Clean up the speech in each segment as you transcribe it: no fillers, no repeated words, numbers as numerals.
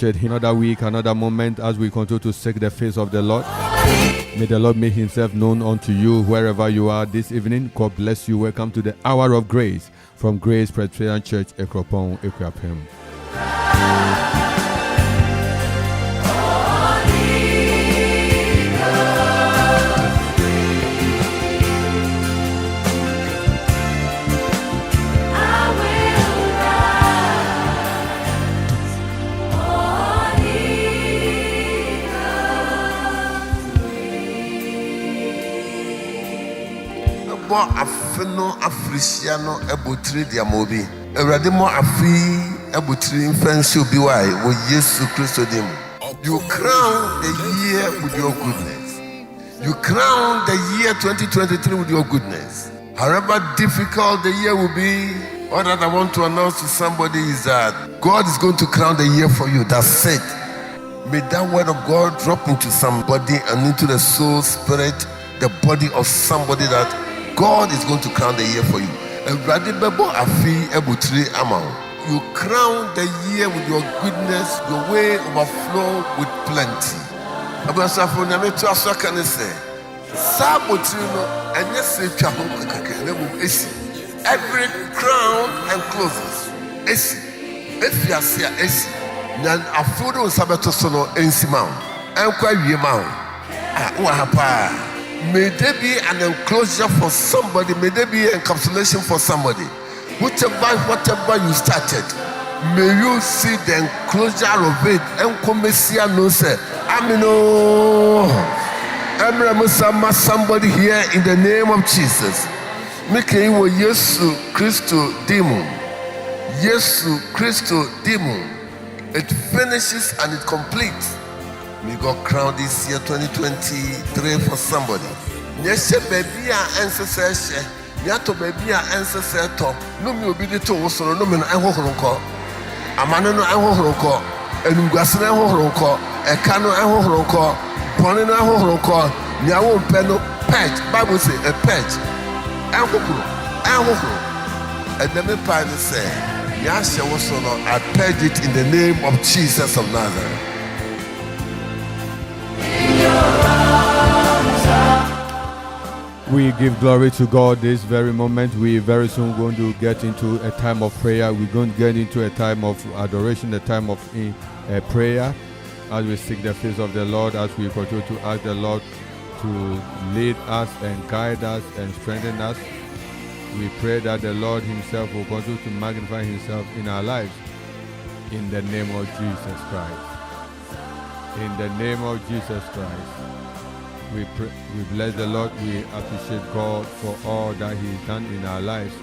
Another week, another moment as we continue to seek the face of the Lord. May the Lord make himself known unto you wherever you are this evening. God bless you. Welcome to the Hour of Grace from Grace Presbyterian Church, Ekropon, Ekwapem. Afeno Africiano Ebutri Diamobi. Eradimo Afri Ebutri Infensi Biwai with Jesus Christ. You crown the year with your goodness. You crown the year 2023 with your goodness. However difficult the year will be, all that I want to announce to somebody is that God is going to crown the year for you. That's it. May that word of God drop into somebody and into the soul, spirit, the body of somebody that God is going to crown the year for you. You crown the year with your goodness, your way overflow with plenty. Every crown and closes. If you are here, then a food on Sabbath sono ensimau. May there be an enclosure for somebody. May there be encapsulation for somebody. Whatever you started, may you see the enclosure of it. Enkomesia no say, Amino. Emremusama somebody here in the name of Jesus. Make you Yesu Christo demon. Yesu Christo demon. It finishes and it completes. May God crown this year 2023 for somebody. Yes, baby, ancestor. Yato baby, ancestor. No, me be the two, so no man, I walk on call. A man, I walk on call. And Gasson, I walk on call. A canoe, I walk on call. Ponin, I walk on call. Yawo penno, patch. Bible say a patch. I walk on. And then the pilot say, Yasha was so long. I pledge it in the name of Jesus of Nazareth. We give glory to God this very moment. We very soon going to get into a time of prayer. We're going to get into a time of adoration, a time of prayer as we seek the face of the Lord, as we continue to ask the Lord to lead us and guide us and strengthen us. We pray that the Lord himself will continue to magnify himself in our lives in the name of Jesus Christ. In the name of Jesus Christ. We bless the Lord. We appreciate God for all that he has done in our lives.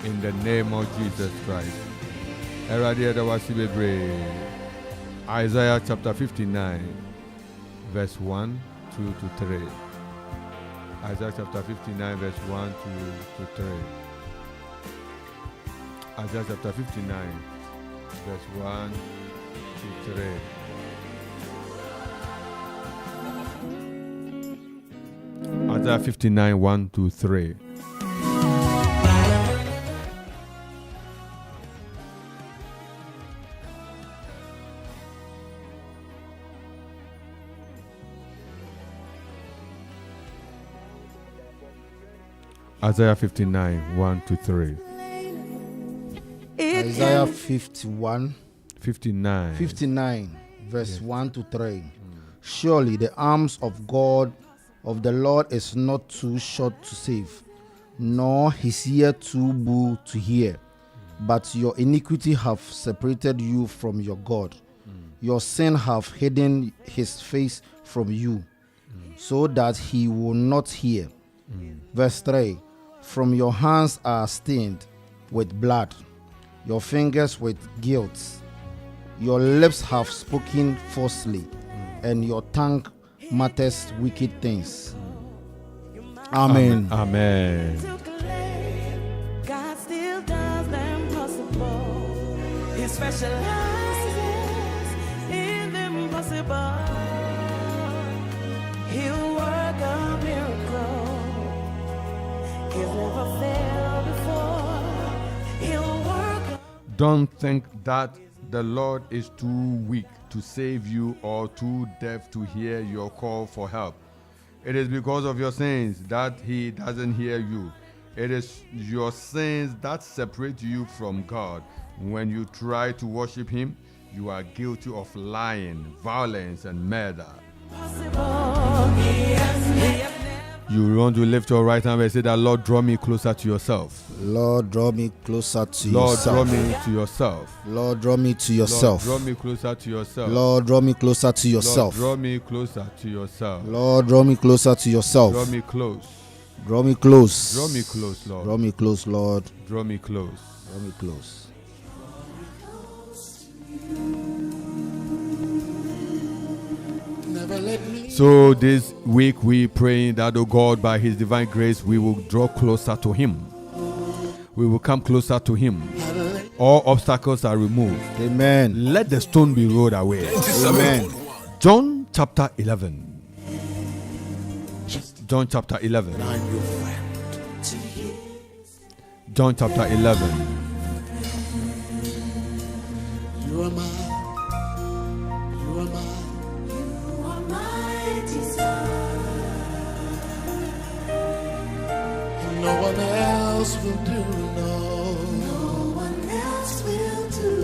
In the name of Jesus Christ. Isaiah chapter 59, verse 1, 2 to 3. Isaiah chapter 59, verse 1 to 3. Isaiah chapter 59, verse 1 to 3. Isaiah 59, 1 to 3. Isaiah 59, 1 to 3. Isaiah 59, verse yes. 1 to 3. Surely the arms of God, of the Lord, is not too short to save, nor his ear too bull to hear. But your iniquity have separated you from your God. Your sin have hidden his face from you, so that he will not hear. Verse 3. From your hands are stained with blood, your fingers with guilt. Your lips have spoken falsely, and your tongue mutters wicked things. Amen. Amen. God still does the impossible. He specializes in the impossible. He'll work a miracle. He's never failed before. He'll work. Don't think that the Lord is too weak to save you or too deaf to hear your call for help. It is because of your sins that He doesn't hear you. It is your sins that separate you from God. When you try to worship Him, you are guilty of lying, violence, and murder. You want to lift your right hand and say that, Lord, draw me closer to yourself. Lord, draw me closer to Lord, yourself. draw me to yourself. Lord, draw me to Lord, yourself. draw me closer to yourself. Lord, draw me closer to Lord, yourself. draw me closer to yourself. Lord, draw me closer to yourself. Draw me close. Draw me close. Draw me close, Lord. Draw me close, Lord. Draw me close. Draw me close. So this week we praying that, oh God, by His divine grace, we will draw closer to Him. We will come closer to Him. All obstacles are removed. Amen. Let the stone be rolled away. Amen. John chapter 11. John chapter 11. John chapter 11. You are mine. You are mine. And no one else will do. No one else will do.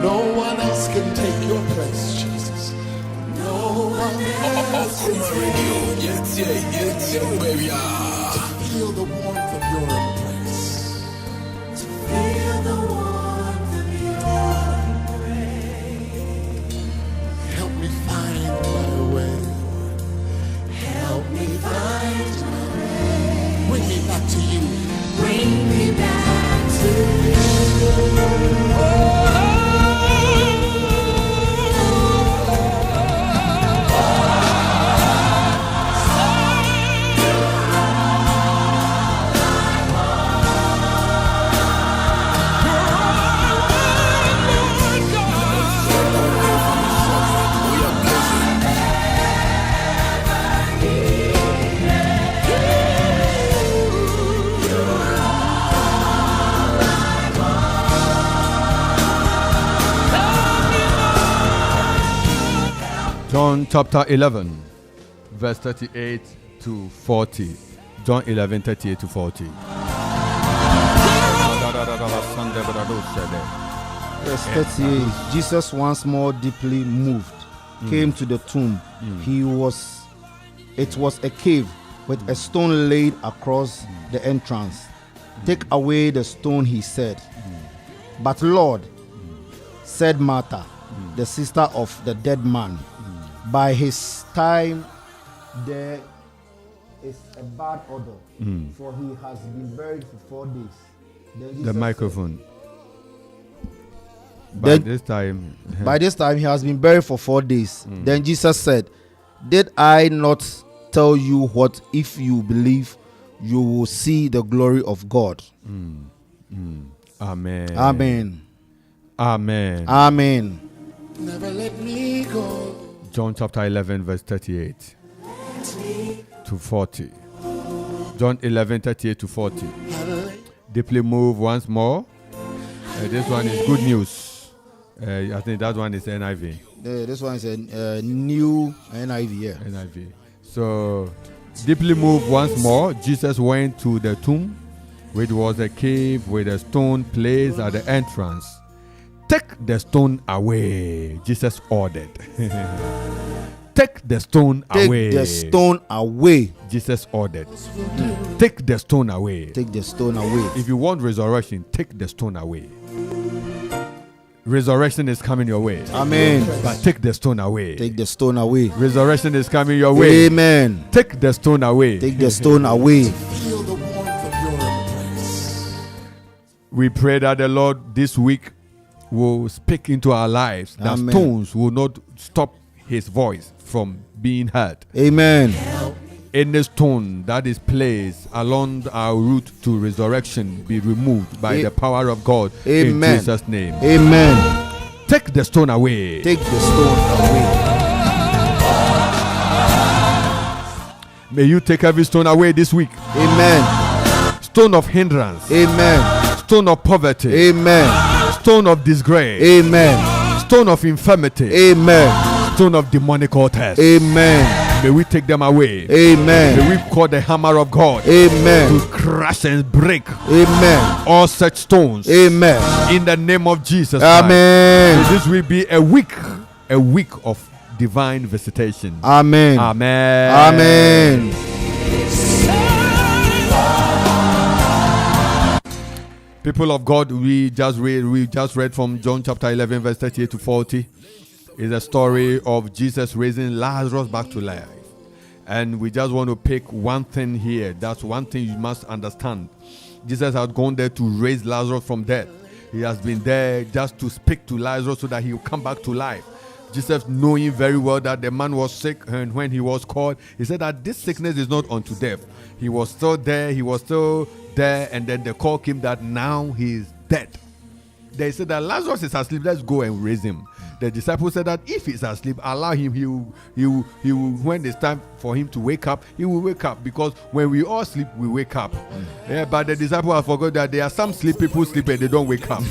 No one else can take your place, Jesus. No one else will do. Yes, baby. To feel the warmth of your embrace. To feel the warmth of your embrace. Help me find my way. Help me find my way. Bring me back to you. Bring me back to you. John chapter 11, verse 38 to 40. John 11, 38 to 40. Verse 38. Jesus, once more deeply moved, came to the tomb. It was a cave with a stone laid across the entrance. Take away the stone, he said. But Lord, said Martha, the sister of the dead man, by his time there is a bad odor, for he has been buried for 4 days. Then Jesus The said, microphone. Then- By By this time he has been buried for 4 days. Then Jesus said, did I not tell you what, if you believe, you will see the glory of God? Amen. Amen. Amen. Amen. Never let me go. John chapter 11, verse 38 to 40. John 11, 38 to 40. Deeply move once more. This one is good news. I think that one is NIV. This one is a new NIV. Yeah. NIV. So, deeply moved once more, Jesus went to the tomb, which was a cave with a stone placed at the entrance. Take the stone away, Jesus ordered. Take the stone away. Take the stone away. Jesus ordered. Take the stone away. Take the stone away. If you want resurrection, take the stone away. Resurrection is coming your way. Amen. But take the stone away. Take the stone away. Resurrection is coming your way. Amen. Take the stone away. Take the stone away. Feel the warmth of your embrace. We pray that the Lord this week will speak into our lives, that Amen. stones will not stop His voice from being heard. Amen. Any stone that is placed along our route to resurrection be removed by the power of God. Amen. In Jesus' name. Amen. Take the stone away. Take the stone away. May you take every stone away this week. Amen. Stone of hindrance. Amen. stone of poverty, Amen. stone of disgrace, Amen. stone of infirmity, Amen. stone of demonic altars. Amen. May we take them away. Amen. May we call the hammer of God Amen. to crush and break Amen. all such stones. Amen. In the name of Jesus Christ. Amen. May this will be a week of divine visitation. Amen. Amen. Amen. People of God, we just read from John chapter 11 verse 38 to 40. It's a story of Jesus raising Lazarus back to life. And we just want to pick one thing here. That's one thing you must understand. Jesus had gone there to raise Lazarus from death. He has been there just to speak to Lazarus so that he will come back to life. Jesus, knowing very well that the man was sick, and when he was called, he said that this sickness is not unto death. He was still there, and then the call came that now he is dead. They said that Lazarus is asleep, let's go and raise him. The disciples said that if he's asleep, allow him. He will. When it's time for him to wake up, he will wake up. Because when we all sleep, we wake up. Yeah, but the disciples have forgot that there are some people sleep and they don't wake up.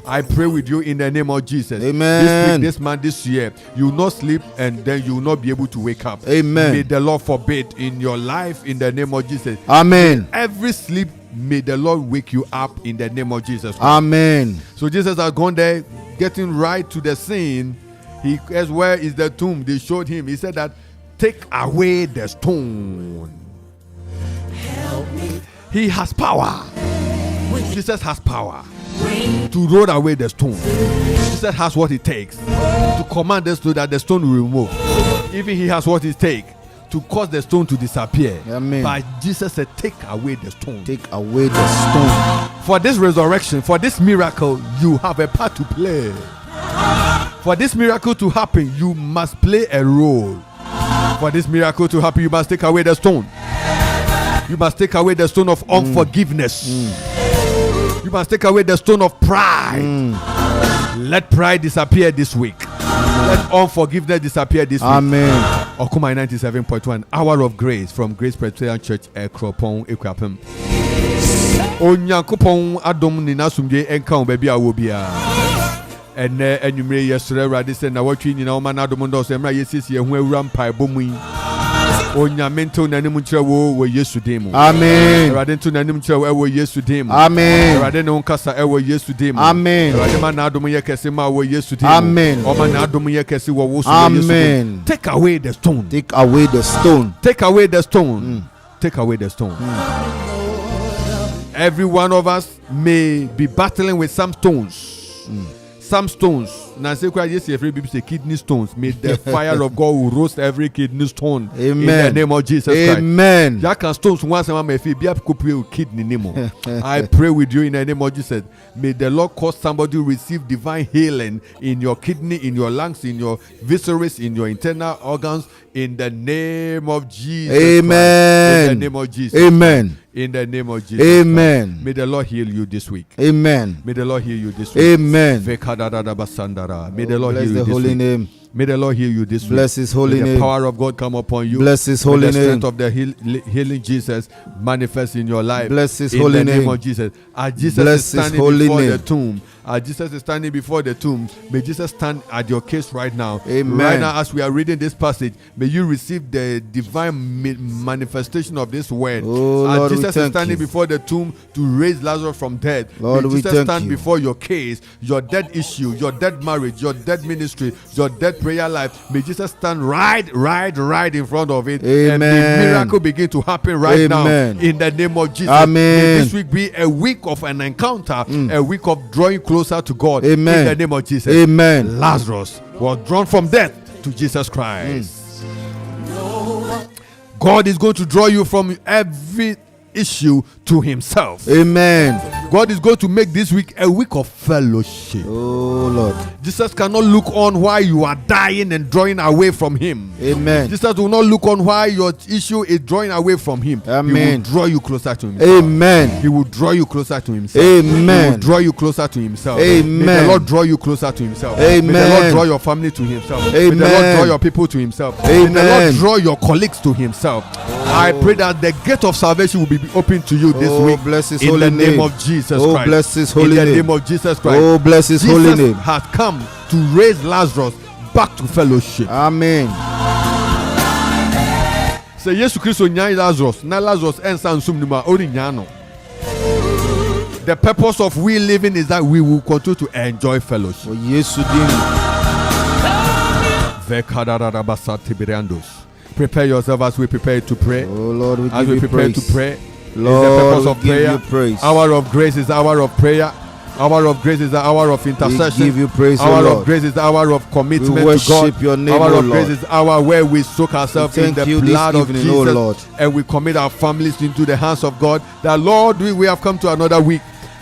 I pray with you in the name of Jesus. Amen. This month, this year, you will not sleep and then you will not be able to wake up. Amen. May the Lord forbid in your life in the name of Jesus. Amen. Every sleep, may the Lord wake you up in the name of Jesus. Amen. So Jesus has gone there, getting right to the scene. He asked, where is the tomb? They showed him. He said that, take away the stone. He has power. Jesus has power to roll away the stone. Jesus has what it takes to command the stone that the stone will remove. Even he has what it takes to cause the stone to disappear. Amen. But Jesus said, take away the stone. Take away the stone. For this resurrection, for this miracle, you have a part to play. For this miracle to happen, you must play a role. For this miracle to happen, you must take away the stone. You must take away the stone of unforgiveness. You must take away the stone of pride. Let pride disappear this week. Let unforgiveness disappear this week. Amen. Okuma 97.1, hour of grace from Grace Presbyterian Church, Ekropon, Ekwapem. Onyankopon adom ni nasumdie enka o baby awo bia. Ene enwumre yesre rade se na watwi nyina o ma na adom ndo so emra yesisi ehu awura mpa bomu yi. Onyamento nanim kire wo Yesu demo. Amen. Rade nto nanim kire wo Yesu demo. Amen. Rade no nkasa wo Yesu demo. Amen. Rade ma na adom ye kese ma wo Yesu demo. Amen. O ma na adom ye kese wo wo so Amen. Yesu demo. Take away the stone. Take away the stone. Take away the stone. Take away the stone. Every one of us may be battling with some stones. Some stones. Now say yes, every people say kidney stones. May the fire of God will roast every kidney stone. Amen. In the name of Jesus Christ. Amen. Jack and stones once a may be a kidney name. I pray with you in the name of Jesus. May the Lord cause somebody to receive divine healing in your kidney, in your lungs, in your viscera, in your internal organs. In the name of Jesus. Amen. Christ. In the name of Jesus. Amen. In the name of Jesus. Amen. Christ. May the Lord heal you this week. Amen. May the Lord heal you this week. Amen. May the Lord Bless heal you the this holy week. name. May the Lord heal you this week. Bless his holy May the name. power of God come upon you. Bless his May holy the strength name. of the healing Jesus manifest in your life. Bless his in holy the name name. of Jesus. As Jesus Bless is his standing holy before name. the tomb. As Jesus is standing before the tomb, may Jesus stand at your case right now. Amen. Right now, as we are reading this passage, may you receive the divine manifestation of this word. Oh, as Lord, we Jesus is thank standing you. before the tomb to raise Lazarus from death, Lord, may we Jesus thank stand you. before your case, your dead issue, your dead marriage, your dead ministry, your dead prayer life. May Jesus stand right in front of it. Amen. And may miracle begin to happen right Amen. now in the name of Jesus. Amen. May this week be a week of an encounter, a week of drawing closer to God. Amen. In the name of Jesus. Amen. Lazarus was drawn from death to Jesus Christ. God is going to draw you from every issue to himself. Amen. God is going to make this week a week of fellowship. Oh Lord. Jesus cannot look on while you are dying and drawing away from him. Amen. Jesus will not look on why your issue is drawing away from him. Amen. He will draw you closer to himself. Amen. He will draw you closer to himself. Amen. He will draw you closer to himself. Amen. May the Lord draw you closer to himself. Amen. May the Lord draw your family to himself. May the Lord Amen. draw your people to himself. Amen. May the Lord draw your colleagues to himself. I pray that the gate of salvation will be open to you this Oh, week. bless his In holy the name name. of Jesus Oh, Christ. bless his holy In the name. name of Jesus Christ. Oh, bless his Jesus holy name. has come to raise Lazarus back to fellowship. Amen. Say Jesus Christ nyai Lazarus. Na Lazarus ensa nsum nima ori nyano. The purpose of we living is that we will continue to enjoy fellowship. Oh, Yesu dim. Prepare yourself as we prepare to pray. Oh, Lord, we As give we you prepare praise. to pray. Lord, is the purpose we of give prayer. you praise. Hour of grace is the hour of prayer. Hour of grace is the hour of We intercession. give you praise, O Hour of Lord. grace is the hour of commitment We to worship God. your name, Hour O of grace Lord. is the hour where we soak ourselves We in thank the you this blood of evening, O Jesus, Lord. and we commit our families into the hands of God. That Lord, we have come to another week.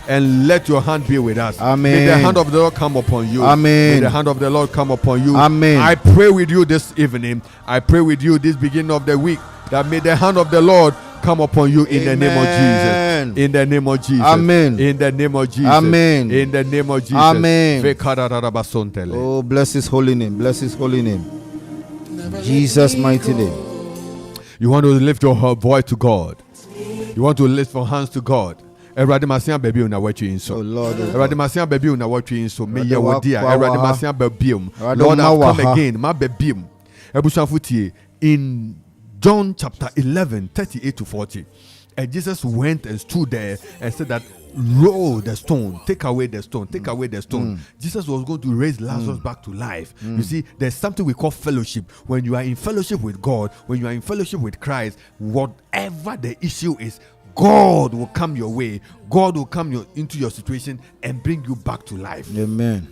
And let your hand be with us. Amen. May the hand of the Lord come upon you. Amen. May the hand of the Lord come upon you. Amen. I pray with you this evening. I pray with you this beginning of the week that may the hand of the Lord come upon you in the name of Amen. Jesus. In the name of Jesus. Amen. In the name of Jesus. Amen. In the name of Jesus. Amen. Vekararabasontele. Oh, bless his holy name. Bless his holy name. Jesus' mighty name. You want to lift your voice to God. You want to lift your hands to God. Erade masia baby una watching Oh, so. Lord. Erade masia baby una watching so. Me Erade ye wodia. wa- Erade wa- masia baby. Erade Lord, ma I've wa come ha. again. Ma baby. Ebushafutie in John chapter 11, 38 to 40. And Jesus went and stood there and said that roll the stone, take away the stone, take away the stone. Jesus was going to raise Lazarus back to life. You see, there's something we call fellowship. When you are in fellowship with God, when you are in fellowship with Christ, whatever the issue is, God will come your way. God will come into your situation and bring you back to life. Amen.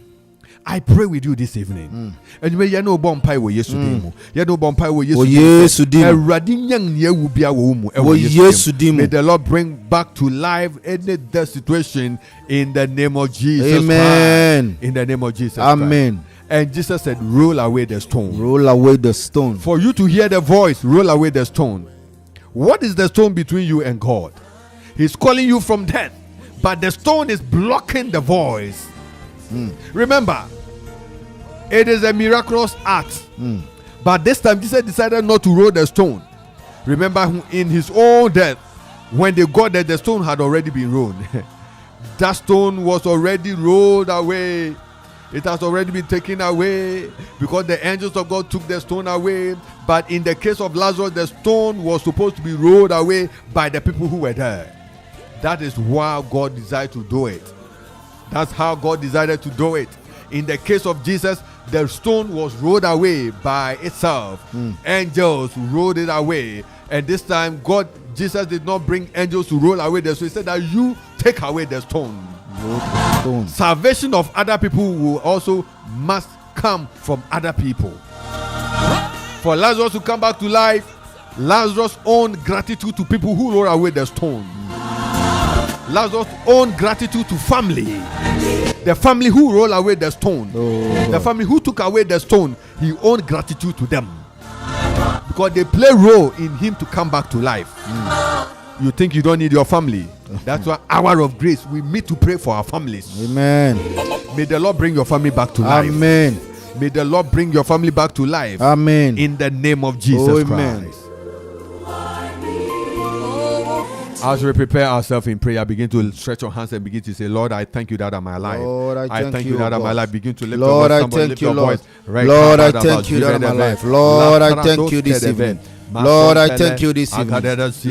I pray with you this evening. And you may know bompai wo Yesu demo. You know bompai wo Oh, Yesu Yesu dim. Eradi nyang nie wo bia wo mu. Oh, Yesu dim. May the Lord bring back to life any death situation in the name of Jesus Amen. Christ. In the name of Jesus Amen. Christ. And Jesus said, roll away the stone. Roll away the stone. For you to hear the voice, roll away the stone. What is the stone between you and God? He's calling you from death, but the stone is blocking the voice. Remember, it is a miraculous act. But this time, Jesus decided not to roll the stone. Remember, in his own death, when they got there, the stone had already been rolled. That stone was already rolled away. It has already been taken away because the angels of God took the stone away. But in the case of Lazarus, the stone was supposed to be rolled away by the people who were there. That is why God decided to do it. That's how God decided to do it. In the case of Jesus, the stone was rolled away by itself. Angels rolled it away. And this time, Jesus did not bring angels to roll away the stone. He said that you take away the stone. Roll the stone. Salvation of other people will also must come from other people. For Lazarus to come back to life, Lazarus' own gratitude to people who roll away the stone. Lazarus' own gratitude to family. The family who roll away the stone. The family who took away the stone, he owned gratitude to them. Because they play a role in him to come back to life. You think you don't need your family? That's why hour of grace, we meet to pray for our families. Amen. May the Lord bring your family back to life. Amen. May the Lord bring your family back to life. Amen. In the name of Jesus Oh, amen. Christ. As we prepare ourselves in prayer, begin to stretch your hands and begin to say, Lord, I thank you that I'm alive. Lord, I thank you, that I'm God. alive. Begin to lift Lord, your I voice. Somebody thank lift you, your Lord. voice. Lord, I thank you that I'm alive. Lord, I thank you this evening. Lord, I thank you this evening.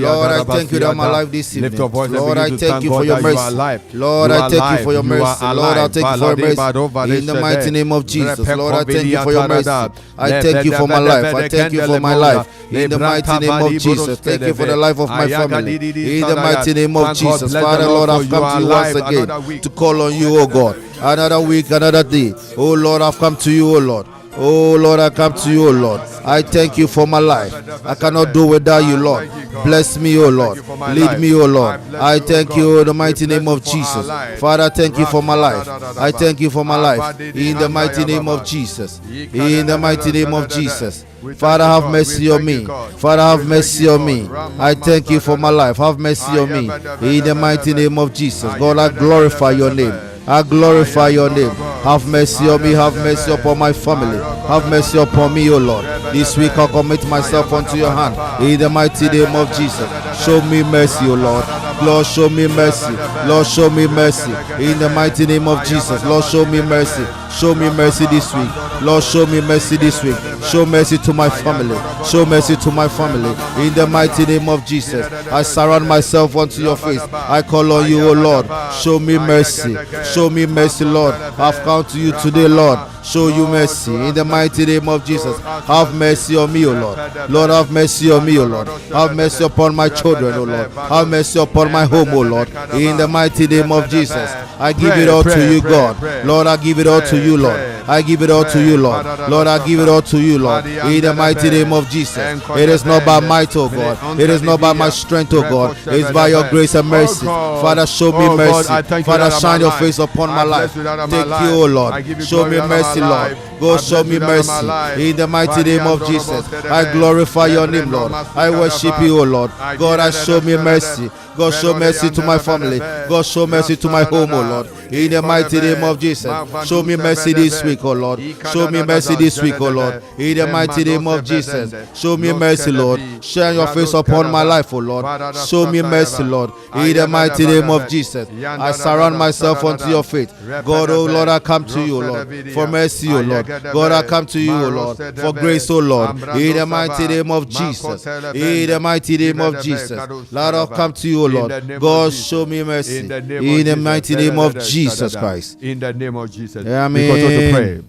Lord, I thank you that I'm alive this evening. Lift your voice and Lord, I begin to thank you God for your that you are mercy. alive. Lord, You I are thank you alive. for your You mercy. are Lord, I alive. thank you for your mercy. In the mighty name of Jesus. Lord, I thank you for your mercy. I thank you for my life. I thank you for my life. In the mighty name of Jesus. Thank you for the life of my family. In the mighty name of Jesus. Father, Lord, I've come to you once again to call on you, oh God. Another week, another day. Oh Lord, I've come to you, oh Lord. Oh Lord, I come to you, oh Lord. I thank you for my life. I cannot do without you, Lord. Bless me, oh Lord. Lead me, oh Lord. I thank you in the mighty name of Jesus. Father, thank you for my life. I thank you for my life. In the mighty name of Jesus. In the mighty name of Jesus. Father, have mercy on me. Father, have mercy on me. I thank you for my life. Have mercy on me. In the mighty name of Jesus. God, I glorify your name. I glorify your name. Have mercy on me. Have mercy upon my family. Have mercy upon me, O Lord. This week I commit myself unto your hand. In the mighty name of Jesus. Show me mercy, O Lord. Lord, show me mercy. Lord, show me mercy. In the mighty name of Jesus, Lord, show me mercy. Show me mercy this week. Lord, show me mercy this week. Show mercy to my family. Show mercy to my family. In the mighty name of Jesus, I surround myself unto your face. I call on you, O Lord. Show me mercy. Show me mercy, Lord. I've come to you today, Lord. Show you mercy. In the mighty name of Jesus, have mercy on me, O Lord. Lord, have mercy on me, O Lord. Have mercy upon my children, O Lord. Have mercy upon my home, O Lord. In the mighty name of Jesus, I give it all to you, God. Lord, I give it all to you, Lord. I give it all to you, Lord. Lord, I give it all to you, Lord. In the mighty name of Jesus. It is not by might, O God. It is not by my strength, O God. It is by your grace and mercy. Father, show me mercy. Father, shine your face upon my life. Take you, O Lord. Show me mercy, Lord. Go show me mercy. In the mighty name of Jesus, I glorify your name, Lord. I worship you, O Lord. God, I show me mercy. God, show mercy to my family. God, show mercy to my home, O Lord. In the mighty name of Jesus, show me mercy this week, O Lord. Show me mercy this week, O Lord. In the mighty name of Jesus, show me mercy, Lord. Shine your face upon my life, O Lord. Show me mercy, Lord. In the mighty name of Jesus, I surround myself unto your faith. God, O Lord, I come to you, O Lord, for mercy, O Lord. God, I come to you, O Lord, for grace, O Lord. In the mighty name of Jesus. In the mighty name of Jesus, Lord, I come to you, O Lord. God, show me mercy. In the mighty name of Jesus Christ. In the name of Jesus. Amen. We continue to pray.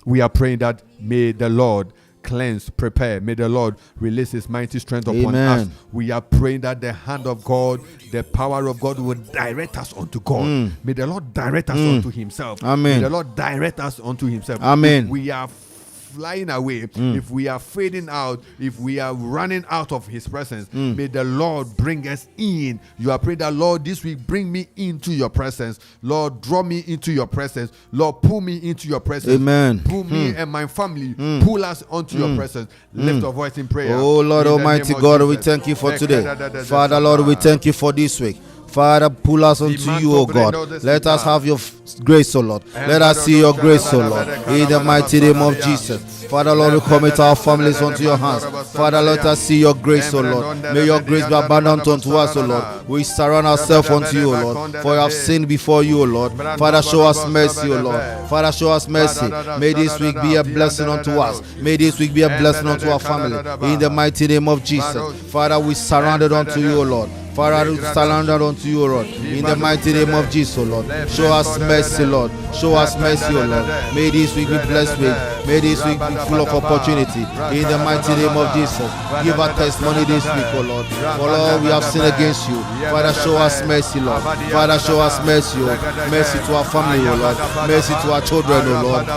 We are praying that may the Lord cleanse, prepare. May the Lord release his mighty strength upon Amen. us. We are praying that the hand of God, the power of God will direct us unto God. May the Lord direct us unto himself. Amen. May the Lord direct us unto himself. Amen. If we are flying away, if we are fading out, if we are running out of his presence, may the Lord bring us in. You are praying that, Lord, this week bring me into your presence. Lord, draw me into your presence. Lord, pull me into your presence. Amen. Pull me and my family, pull us onto your presence. Lift your voice in prayer. Oh Lord In the Almighty name of God, we Jesus. thank you for today. Father, Lord, we thank you for this week. Father, pull us unto you, O God. Let us have your grace, O Lord. Let us see your grace, O Lord. In the mighty name of Jesus. Father, Lord, we commit our families unto your hands. Father, let us see your grace, O Lord. May your grace be abundant unto us, O Lord. We surround ourselves unto you, O Lord. For we have sinned before you, O Lord. Father, show us mercy, O Lord. Father, show us mercy. May this week be a blessing unto us. May this week be a blessing unto our family. In the mighty name of Jesus. Father, we surrounded unto you, O Lord. Father, we surrender unto you, O Lord. In the mighty name of Jesus, O Lord. Show us mercy, Lord. Show us mercy, O Lord. May this week be blessed week. May this week be full of opportunity. In the mighty name of Jesus. Give our testimony this week, O Lord. For Lord, we have sinned against you. Father, show us mercy, Lord. Father, show us mercy, O Lord. Mercy to our family, O Lord. Mercy to our children, O Lord.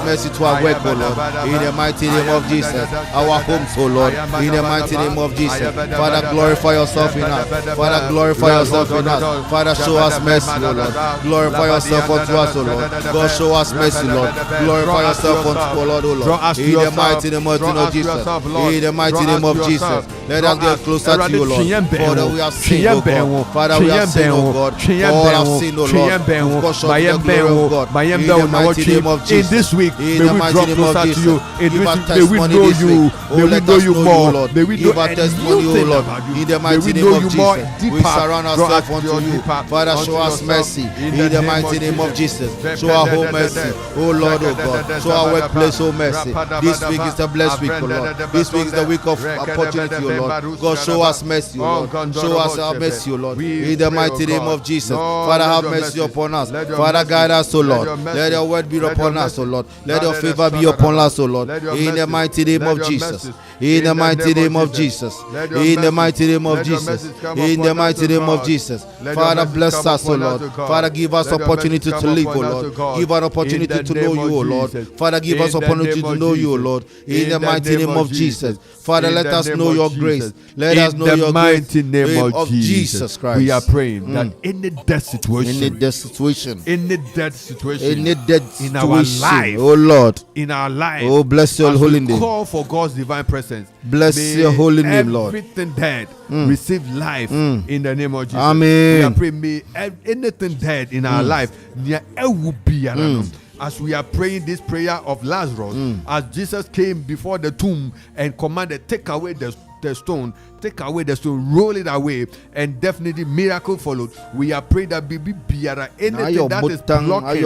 Mercy to our work, O Lord. In the mighty name of Jesus. Our homes, O Lord. In the mighty name of Jesus. Father, glorify yourself in us. Father, glorify yourself in us. Father, show us mercy, O Lord. Glorify yourself unto us, O Lord. God, show us mercy, Lord. Glorify yourself unto us, Lord, O Lord. In the mighty name of Jesus. In the mighty name of Jesus. Let us get closer to you, Lord. Father, we have sinned, O God. Father, we have sinned, O God. All have sinned, O Lord. We've got short of the glory of God. In the mighty name of Jesus. In this week, in may the we mighty draw name of closer to Jesus. you. In Give this us week, may we testimony know this you. week. May we Let know us you know you, more. Lord. May we Give know our a testimony, new O thing Lord. about you. In the May mighty we name know of you more Jesus. deeper. We surround Draw ourselves us unto you. deeper Father, unto show us yourself. mercy. In the mighty name of Jesus. Show our home mercy. Oh Lord, oh God. Show our workplace, oh mercy. This week is the blessed week, oh Lord. This week is the week of opportunity, oh Lord. God, show us mercy, oh Lord. Show us our mercy, oh Lord. In the mighty name of Jesus. Father, have mercy upon us. Father, guide us, oh Lord. Let your word be upon us, oh Lord. Let your favor be upon us, oh Lord. In the mighty name of Jesus. In the mighty name of Jesus. In the mighty name of Jesus. In the mighty name of Jesus. Father, bless us, oh Lord. Father, give us opportunity to live, oh Lord. Give us opportunity to know you, oh Lord. Father, give us opportunity to know you, oh Lord. In the mighty name of Jesus. Father, let us know your grace. Let us know your grace. In the mighty name of Jesus Christ. We are praying that any death situation, any death situation, any death situation, any death in our situation, life, oh Lord, in our life, oh bless your as holy we name. call for God's divine presence. Bless May your holy name, Lord. Everything dead receive life in the name of Jesus. Amen. We are praying, may anything dead in our life, as we are praying this prayer of Lazarus, as Jesus came before the tomb and commanded, take away the stone, take away the stone, roll it away, and definitely miracle followed. We are praying that baby biara anything that is blocking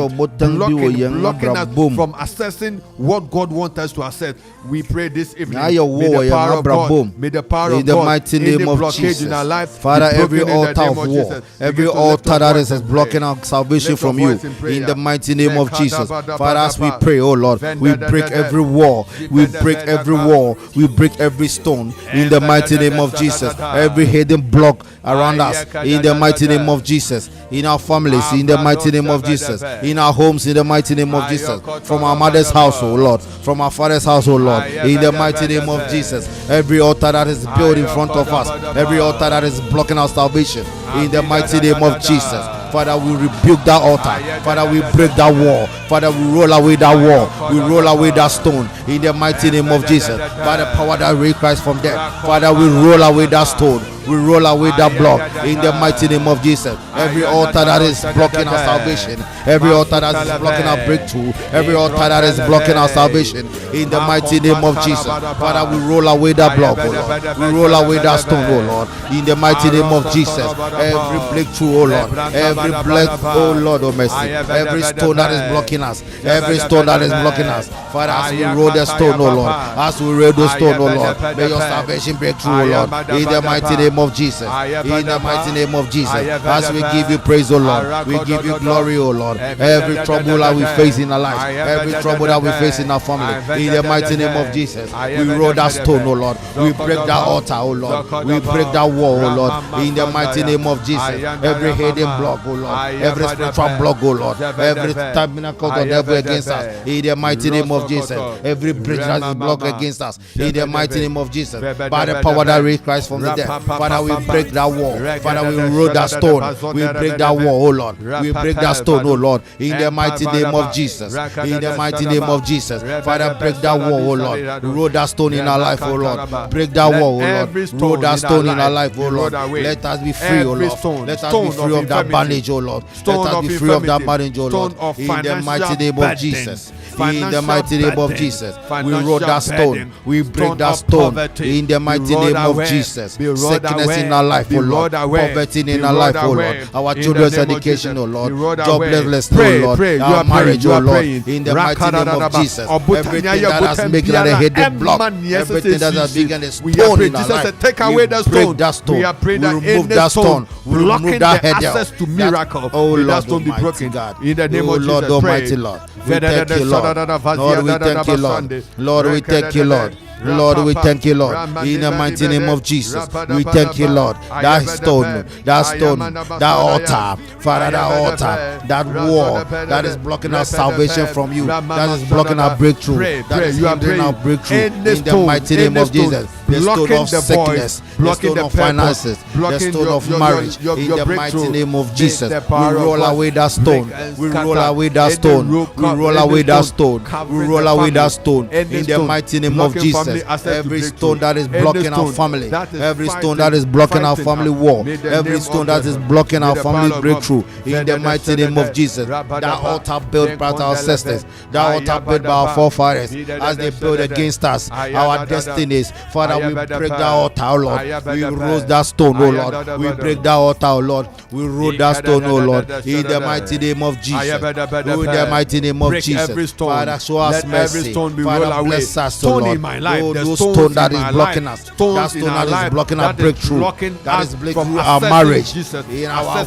us from accessing what God wants us to access. We pray this evening. May the power of God, may the power of God, mighty name of Jesus. in our life, Father, every altar of of war, Jesus. every Begin to lift altar your that voice is and blocking pray. our salvation Lift your from you, voice in prayer. in the mighty name of Jesus. Father, as we pray, oh Lord, we break every wall, we break every wall, we break every stone, in the mighty name of Jesus. Every hidden block around us, in the mighty name of Jesus. In our families, in the mighty name of Jesus. In our homes, in the mighty name of Jesus. From our mother's house, oh Lord, from our father's house, oh Lord, in the mighty name of Jesus. Every altar that is built in front of us, every altar that is blocking our salvation, in the mighty name of Jesus. Father, we rebuke that altar. Father, we break that wall. Father, we roll away that wall. We roll away that stone, in the mighty name of Jesus. By the power that raised Christ from death, Father, we roll away that stone. We roll away that block, in the mighty name of Jesus. Every altar that is blocking our salvation, every altar that is blocking our breakthrough, every altar that is blocking our salvation, in the mighty name of Jesus. Father, we roll away that block, oh Lord. We roll away that stone, oh Lord, in the mighty name of Jesus. Every breakthrough, oh Lord, every block, oh Lord, oh mercy, every stone that is blocking us, every stone that is blocking us, Father, as we roll the stone, oh Lord, as we roll the stone, oh Lord, may your salvation break through, oh Lord, in the mighty name of Jesus. In the mighty name of Jesus, as we give you praise, oh Lord, we give you glory, oh Lord. Every trouble that we face in our lives, every trouble that we face in our family, in the mighty name of Jesus, we roll that stone, oh Lord. We break that altar, oh Lord. We break that wall, oh Lord. In the mighty name of Jesus, every hidden block, oh Lord, every spiritual block, oh Lord, every tabernacle of the devil against us, in the mighty name of Jesus, every bridge that is blocked against us, in the mighty name of Jesus, by the power that raised Christ from the dead, Father, we break that wall. Father, we roll that stone. We break that wall, oh Lord. We break that stone, oh Lord. In the mighty name of Jesus. In the mighty name of Jesus. Father, break that wall, oh Lord. Roll that stone in our life, oh Lord. Break that wall, oh Lord. Roll that stone in our life, oh Lord. Let us be free, oh Lord. Let us be free of that bondage, oh Lord. Let us be free of that bondage, oh Lord. In the mighty name of Jesus. In the mighty name of Jesus. We roll that stone. We break that stone. In the mighty name of Jesus. Sickness in our life, oh Lord. Poverty in our life, oh Lord. Our children's education, oh Lord. Joblessness, oh Lord. Our marriage, oh Lord. In the mighty name of Jesus. Everything that has making a hidden block, everything that has making a stone in our life, take away the stone. break that stone. We are praying that remove that stone. We blocking remove the that head access to miracle. Oh May that Lord, stone be Almighty broken. God. In the name Oh of Lord, Jesus, Almighty pray. Lord. We thank you, Lord. Lord, we thank you, Lord. Lord, we thank you, Lord. Lord, we thank you, Lord. In the mighty name of Jesus, we thank you, Lord. That stone, that altar, Father, that altar, that wall that is blocking our salvation from you, that is blocking our breakthrough, that is hindering our breakthrough. In the mighty name of Jesus, the stone of sickness, the stone of finances, the stone of marriage. In the mighty name of Jesus, we roll away that stone. We roll away that stone. We roll away that stone. We roll away that stone. In the mighty name of Jesus. Every stone that is blocking our family, every stone that is blocking our family wall, every stone that is blocking our family breakthrough, in the mighty name of Jesus. That altar built by our ancestors, that altar built by our forefathers, as they build against us, our destinies. Father, we break that altar, oh Lord. We roll that stone, oh Lord. We break that altar, oh Lord. We roll that stone, oh Lord. In the mighty name of Jesus. In the mighty name of Jesus. Father, show us mercy. Father, bless us, oh Lord. Those stone that is blocking us, that stone that is blocking our breakthrough, that is blocking our marriage, in our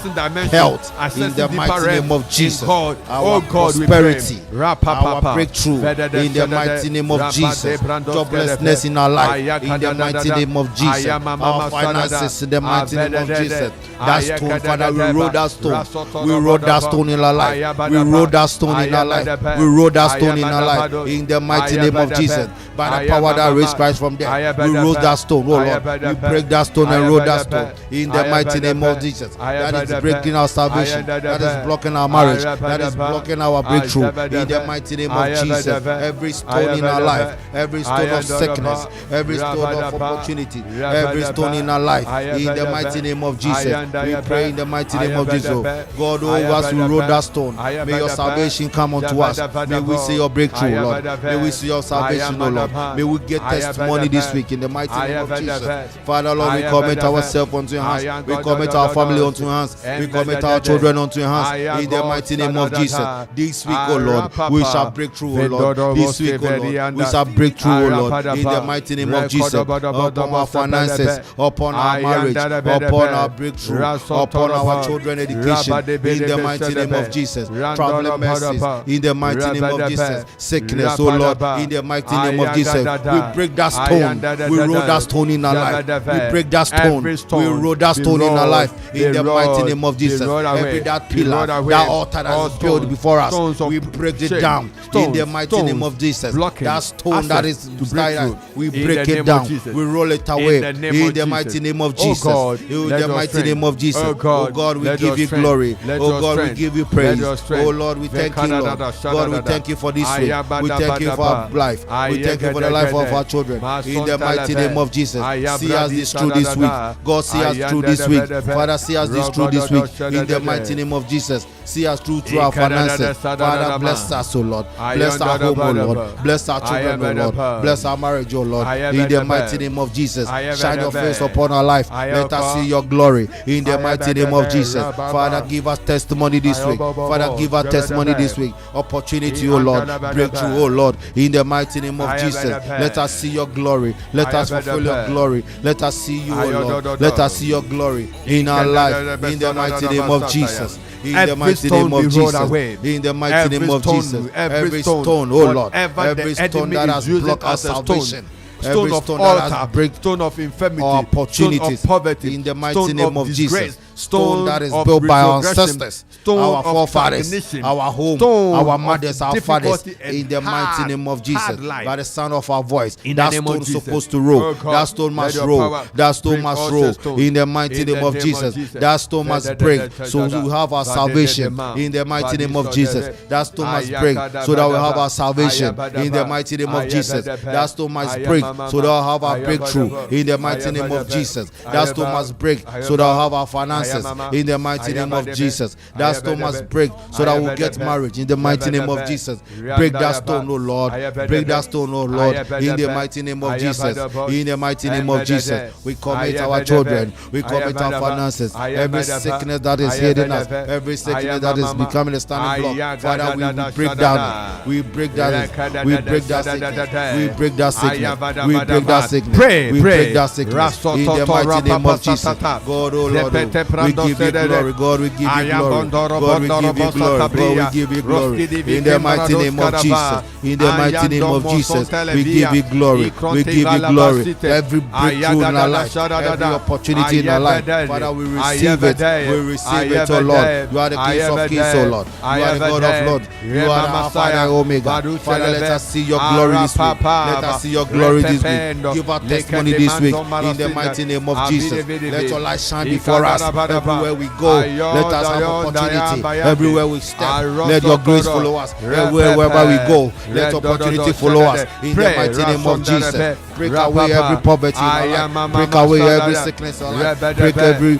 health, in the mighty name of Jesus, our prosperity, our breakthrough, in the mighty name of Jesus, joblessness in our life, in the mighty name of Jesus, our finances, in the mighty name of Jesus. That stone, Father, we roll that stone. We roll that stone in our life. We roll that stone in our life. We roll that stone in our life. In the mighty name of Jesus. By the power that raised Christ from death, we roll that stone, oh Lord. We break that stone and roll that stone. In the mighty name of Jesus. That is breaking our salvation. That is blocking our marriage. That is blocking our breakthrough. In the mighty name of Jesus. Every stone in our life. Every stone of sickness. Every stone of opportunity. Every stone in our life. In the mighty name of Jesus. We pray in the mighty name of Jesus. God, oh, as we roll that stone, may your salvation come unto us. May we see your breakthrough, Lord. May we see your salvation, oh Lord. May we get testimony this week in the mighty name of Jesus. Father, Lord, we commit ourselves unto your hands. We commit our family unto your hands. We commit our children unto your hands in the mighty name of Jesus. This week, oh Lord, we shall break through, oh Lord. This week, oh Lord, we shall break through, oh Lord, in the mighty name of Jesus. Upon our finances, upon our marriage, upon our breakthrough, upon our children education, in the mighty name of Jesus. Traveling mercies, in the mighty name of Jesus. Sickness, oh Lord, in the mighty name of Jesus. We break that stone. We roll that stone in our life. We break that stone. We roll that stone in our life. In the mighty name of Jesus. Every that pillar, that altar that is built before us, we break it down. In the mighty name of Jesus. That stone that is beside us, we break it down. We roll it away. In the mighty name of Jesus. In the mighty name of Jesus. Oh God, we give you glory. Oh God, we give you praise. Oh Lord, we thank you, Lord. God, we thank you for this week. We thank you for our life. We thank you for the life of our children. In the mighty name of Jesus. See us this through this week. God, see us through this week. Father, see us this through this week. In the mighty name of Jesus. See us through our finances. Father, bless us, oh Lord. Bless our home, oh Lord. Bless our children, oh Lord. Bless our marriage, oh Lord. In the mighty name of Jesus. Shine your face upon our life. Let us see your glory. In the mighty name of Jesus. Father, give us testimony this week. Father, give us testimony this week. Opportunity, oh Lord. Breakthrough, oh Lord. In the mighty name of Jesus. Let us see your glory. Let us fulfill your glory. Let us see you, oh Lord. Let us see your glory in our life. In the mighty name of Jesus. In the mighty name of Jesus. In the mighty name of Jesus. Every stone, oh Lord. Every stone that has blocked our salvation. Stone of altar, stone of infirmity, opportunities, stone of poverty, in the mighty name of Jesus. Stone that is built by our ancestors, our forefathers, our home, our mothers, our fathers. In the mighty name of Jesus, by the sound of our voice, that stone is supposed to roll. That stone must roll. That stone must roll. In the mighty name of Jesus, that stone must break so we have our salvation. In the mighty name of Jesus, that stone must break so that we have our salvation. In the mighty name of Jesus, that stone must break so that we'll have our breakthrough. In the mighty name of Jesus, that stone must break so that we'll have our finances. In the mighty name of Jesus, that stone must break so that we'll get marriage. In the mighty name of Jesus, break that stone, oh Lord. Break that stone, oh Lord. In the mighty name of Jesus. In the mighty name of Jesus, we commit our children. We commit our finances. Every sickness that is hidden us, every sickness that is becoming a standing block, Father, we break down. We break that. We break that sickness. We break that sickness. We break that sickness. We break that sickness. In the mighty name of Jesus, God, oh Lord. We give you glory, God, we give you glory. God, we give you glory. God, we give you glory. In the mighty name of Jesus. In the mighty name of Jesus, we give you glory. We give you glory. Every breakthrough in our life, every opportunity in our life, Father, we receive it. We receive it, oh Lord. You are the King of Kings, oh Lord. You are the God of Lords. You are the Alpha and Omega. Father, let us see your glory this week. Let us see your glory this week. Give us testimony this week. In the mighty name of Jesus, let your light shine before us. Everywhere we go, let us have opportunity. Everywhere we step, let your grace follow us. Wherever we go, let opportunity follow us. In the mighty name of Jesus, break away every poverty in our life. Break away every sickness in our life. Break every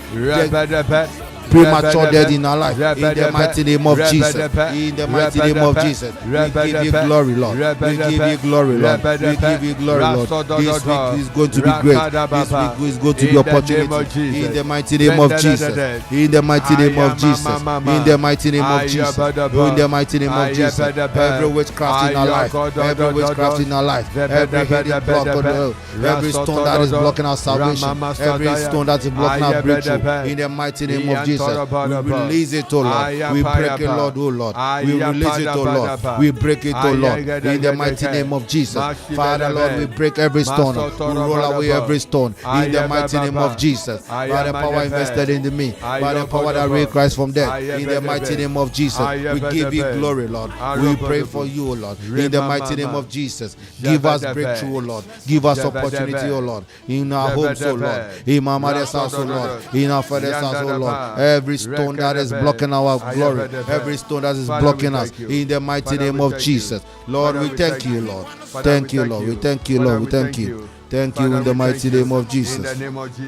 premature death in our life. In the mighty name of Jesus. In the mighty name of Jesus. We give you glory, Lord. We give you glory, Lord. We give you glory, Lord. This week is going to be great. This week is going to be opportunity. In the mighty name of Jesus. In the mighty name of Jesus. In the mighty name of Jesus. In the mighty name of Jesus. Every witchcraft in our life. Every witchcraft in our life. Every hidden block on the earth. Every stone that is blocking our salvation. Every stone that is blocking our breakthrough. In the mighty name of Jesus. We release it, oh Lord. We break it, Lord, oh Lord. We release it, oh Lord. We break it, oh Lord. In the mighty name of Jesus. Father, Lord, we break every stone. We roll away every stone. In the mighty name of Jesus. By the power invested in me. By the power that raised Christ from death. In the mighty name of Jesus. We give you glory, Lord. We pray for you, oh Lord. In the mighty name of Jesus. Give us breakthrough, oh Lord. Give us opportunity, oh Lord. In our homes, oh Lord. In my mother's house, oh Lord. In our father's house, oh Lord. Every stone that is blocking our glory, every stone that is blocking us, in the mighty name of Jesus. Lord, we thank you, Lord. Thank you, Lord. We thank you, Lord. We thank you. Thank you in the mighty name of Jesus.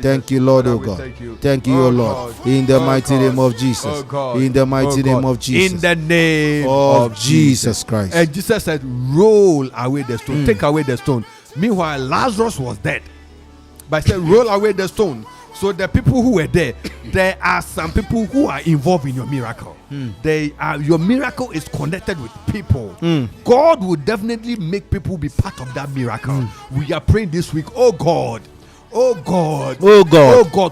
Thank you, Lord, oh God. Thank you, oh Lord. In the mighty name of Jesus. In the mighty name of Jesus. In the name of Jesus Christ. And Jesus said, roll away the stone. Take away the stone. Meanwhile, Lazarus was dead. But I said, roll away the stone. So the people who were there are some people who are involved in your miracle. Your miracle is connected with people. God will definitely make people be part of that miracle. We are praying this week, oh God,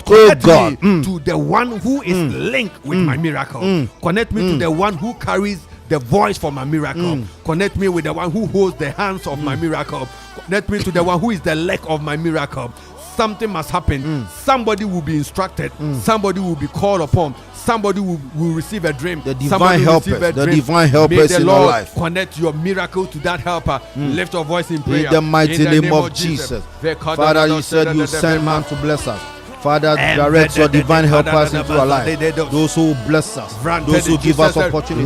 connect me to the one who is linked with my miracle. Connect me to the one who carries the voice for my miracle. Connect me with the one who holds the hands of my miracle. Connect me to the one who is the leg of my miracle. Something must happen. Somebody will be instructed. Somebody will be called upon. Somebody will receive a dream. The divine helpers. The divine helpers in your life. Connect your miracle to that helper. Lift your voice in prayer. In the mighty name of Jesus. Father, you said you send man to bless us. Father, direct your divine helpers into our life. Those who bless us, those who give us opportunity,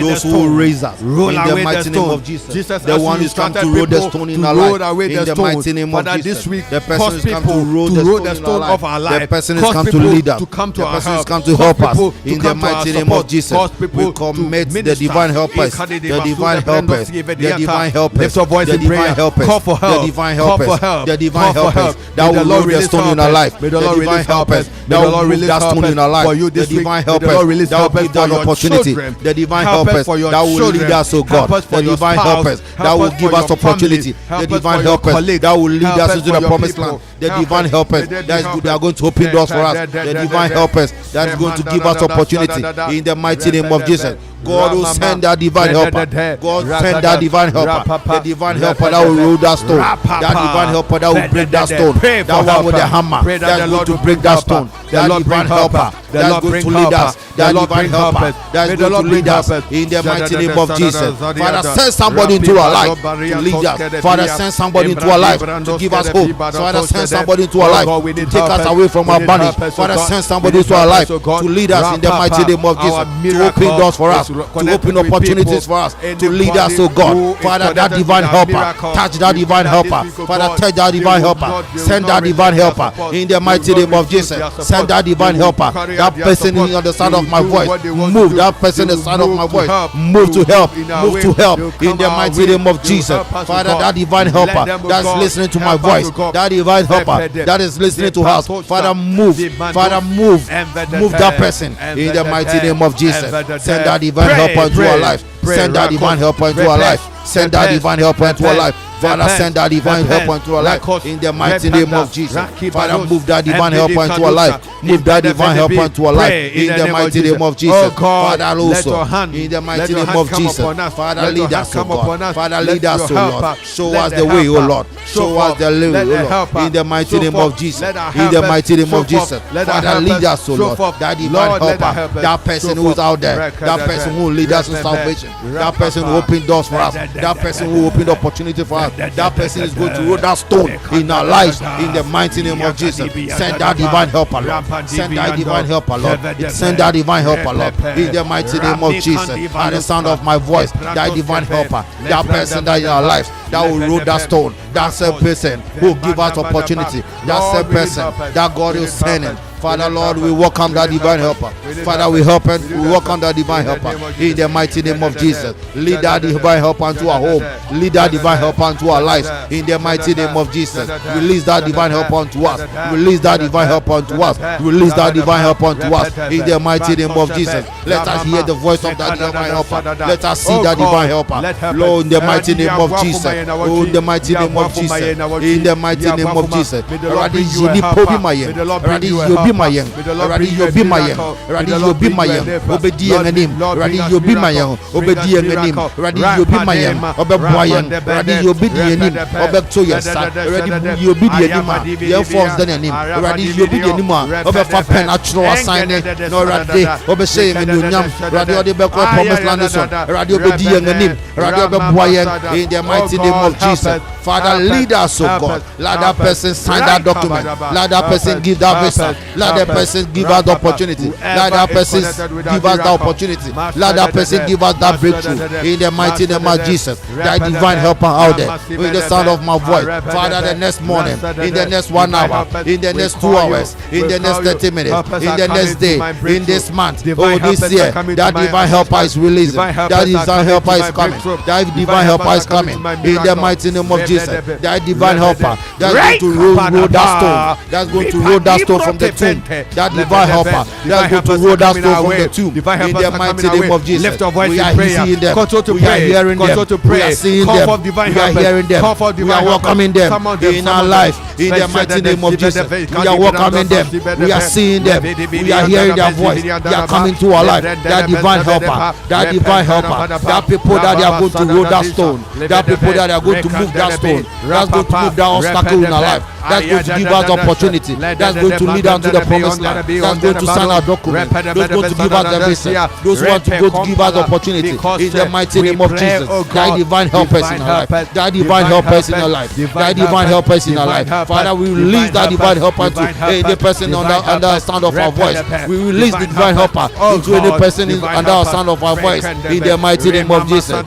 those who raise us. In the mighty name of Jesus. The one who comes to roll the stone in our life. In the mighty name of Jesus. The person who comes to roll the stone of our life. The person who comes to lead us. The person who comes to help us. In the mighty name of Jesus. We commit the divine helpers. The divine helpers. The divine helpers. The divine helpers. The divine helpers. The divine helpers. That will roll the stone in our life. The divine helpers that will release that stone in our life. The divine helpers that will give that opportunity. The divine helpers that will lead us, oh God. The divine helpers that will give us opportunity. The divine helpers that will lead us into the promised land. The divine helpers that are going to open doors for us. The divine helpers that is going to give us opportunity in the mighty name of Jesus. God will send that divine helper. God send that divine helper. The divine helper that will roll that stone. That divine helper that will break that stone. That one with the hammer that is going to break that stone. That divine helper that is going to lead us. That divine helper that is going to lead us in the mighty name of Jesus. Father, send somebody into our life to lead us. Father, send somebody into our life to give us hope. Father, send somebody into our life to take us away from our bondage. Father, send somebody into our life to lead us in the mighty name of Jesus. To open doors for us. To open opportunities for us, to lead us, oh God. Father, that divine helper, touch that divine helper. Father, touch that divine helper. Send that divine helper in the mighty name of Jesus. Send that divine helper. That person on the sound of my voice, move that person on the sound of my voice. Move to help. Move to help in the mighty name of Jesus. Father, that divine helper that's listening to my voice, that divine helper that is listening to us. Father, move. Father, move that person in the mighty name of Jesus. Send that divine helper into our life. Send that divine helper into our life. Send that divine helper into our life. Father, send that divine helper into our life in the mighty name of Jesus. Father, move that divine helper into our life. Move that divine helper into our life in the mighty name of Jesus. Father, also in the mighty name of Jesus. Father, lead us, O God. Father, lead us, O Lord. Show us the way, O Lord. Show us the way, O Lord. In the mighty name of Jesus. In the mighty name of Jesus. Father, lead us, O Lord. That divine helper, that person who is out there, that person who will lead us in salvation, that person who open doors for us, that person who open opportunity for us. That person is going to roll that stone in our lives in the mighty name of Jesus. Send that divine helper, Lord. Send that divine helper, Lord. Send that divine helper, Lord. In the mighty name of Jesus. At the sound of my voice, that divine helper, that person that in our lives, that will roll that stone. That same person who will give us opportunity. That same person that God is sending. Father, Lord, we welcome that divine helper. Father, we welcome that divine helper in the mighty name of Jesus. Lead that divine helper into our home. Lead that divine helper into our lives in the mighty name of Jesus. Release that divine helper unto us. Release that divine helper unto us. Release that divine helper unto us in the mighty name of Jesus. Let us hear the voice of that divine helper. Let us see that divine helper. Lord, in the mighty name of Jesus. Oh, in the mighty name of Jesus. In the mighty name of Jesus. Ready, you need Pobi Mayen. Ready, you be Mayen. Ready, you be Mayen. Ready, you be Mayen. Obedi Yenim. Ready, you be Mayen. Obedi Yenim. Ready, you be Mayen. Obe Boyen. Ready, you be Yenim. Obe Toyasa. Ready, you be Yenima. Your force then Yenim. Ready, you be Yenima. Obe Fapen Natural assignment. No ready. Obe saying in Yam. Ready, Obe Beko promised land. Ready, Obedi Yenim. Ready, Obe Boyen. In the mighty name of Jesus. Father, lead us, oh God. Let that person sign that document. Let that person give that visa. Let that person give us the opportunity. Let that person give us the opportunity. Let that person give us that breakthrough. In the mighty name of Jesus. That divine helper out there. With the sound of my voice. Father, the next morning, in the next 1 hour, in the next 2 hours, in the next 30 minutes, in the next day, in this month, oh, this year, that divine helper is releasing. That divine helper is coming. That divine helper is coming. In the mighty name of Jesus. Jesus. That divine helper that's going to roll that stone. That's going to roll that stone from the tomb. That divine helper that's going to roll that stone from the tomb. In the mighty name of Jesus. Lift your voice We in are prayer. seeing them. Continue to We pray. are hearing them. Continue to We pray. are seeing Call them. for divine We are helpers. hearing them. Call for We divine are welcoming them Summon in our summon life. In the mighty name of Jesus. We are welcoming them. We are seeing them. We are hearing their voice. They are coming to our life. That divine helper. That divine helper. That people that they are going to roll that stone. That people that are going to move that stone. That's going to move that obstacle in our life. That's going to give us opportunity. That's going to lead us to the promised land. That's going to sign our document. Those going to give us everything. Those who want to go to give us opportunity. In the mighty name of Jesus. That divine helpers in our life. That divine helpers in our life. That divine helpers in our life. Father, we release that divine helper to any person under the sound of our voice. We release the divine helper into any person under the sound of our voice. In the mighty name of Jesus.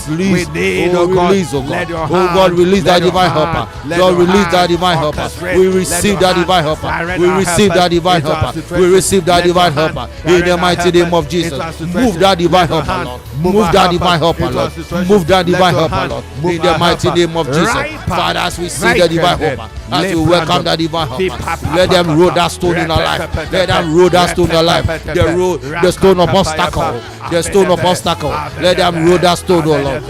Release, oh God. Oh God, release that divine helper. Lord, release that divine helper. We receive that divine helper. We receive that divine helper. We receive that divine helper. In the mighty name of Jesus. Move that divine helper, Lord. Move that divine helper, Lord. Move that divine helper, Lord. In the mighty name of Jesus. Father, as we see the divine helper, as we welcome that divine helper, let them roll that stone in our life. Let them roll that stone in our life. The stone of obstacle. The stone of obstacle. Let them roll that stone, oh Lord.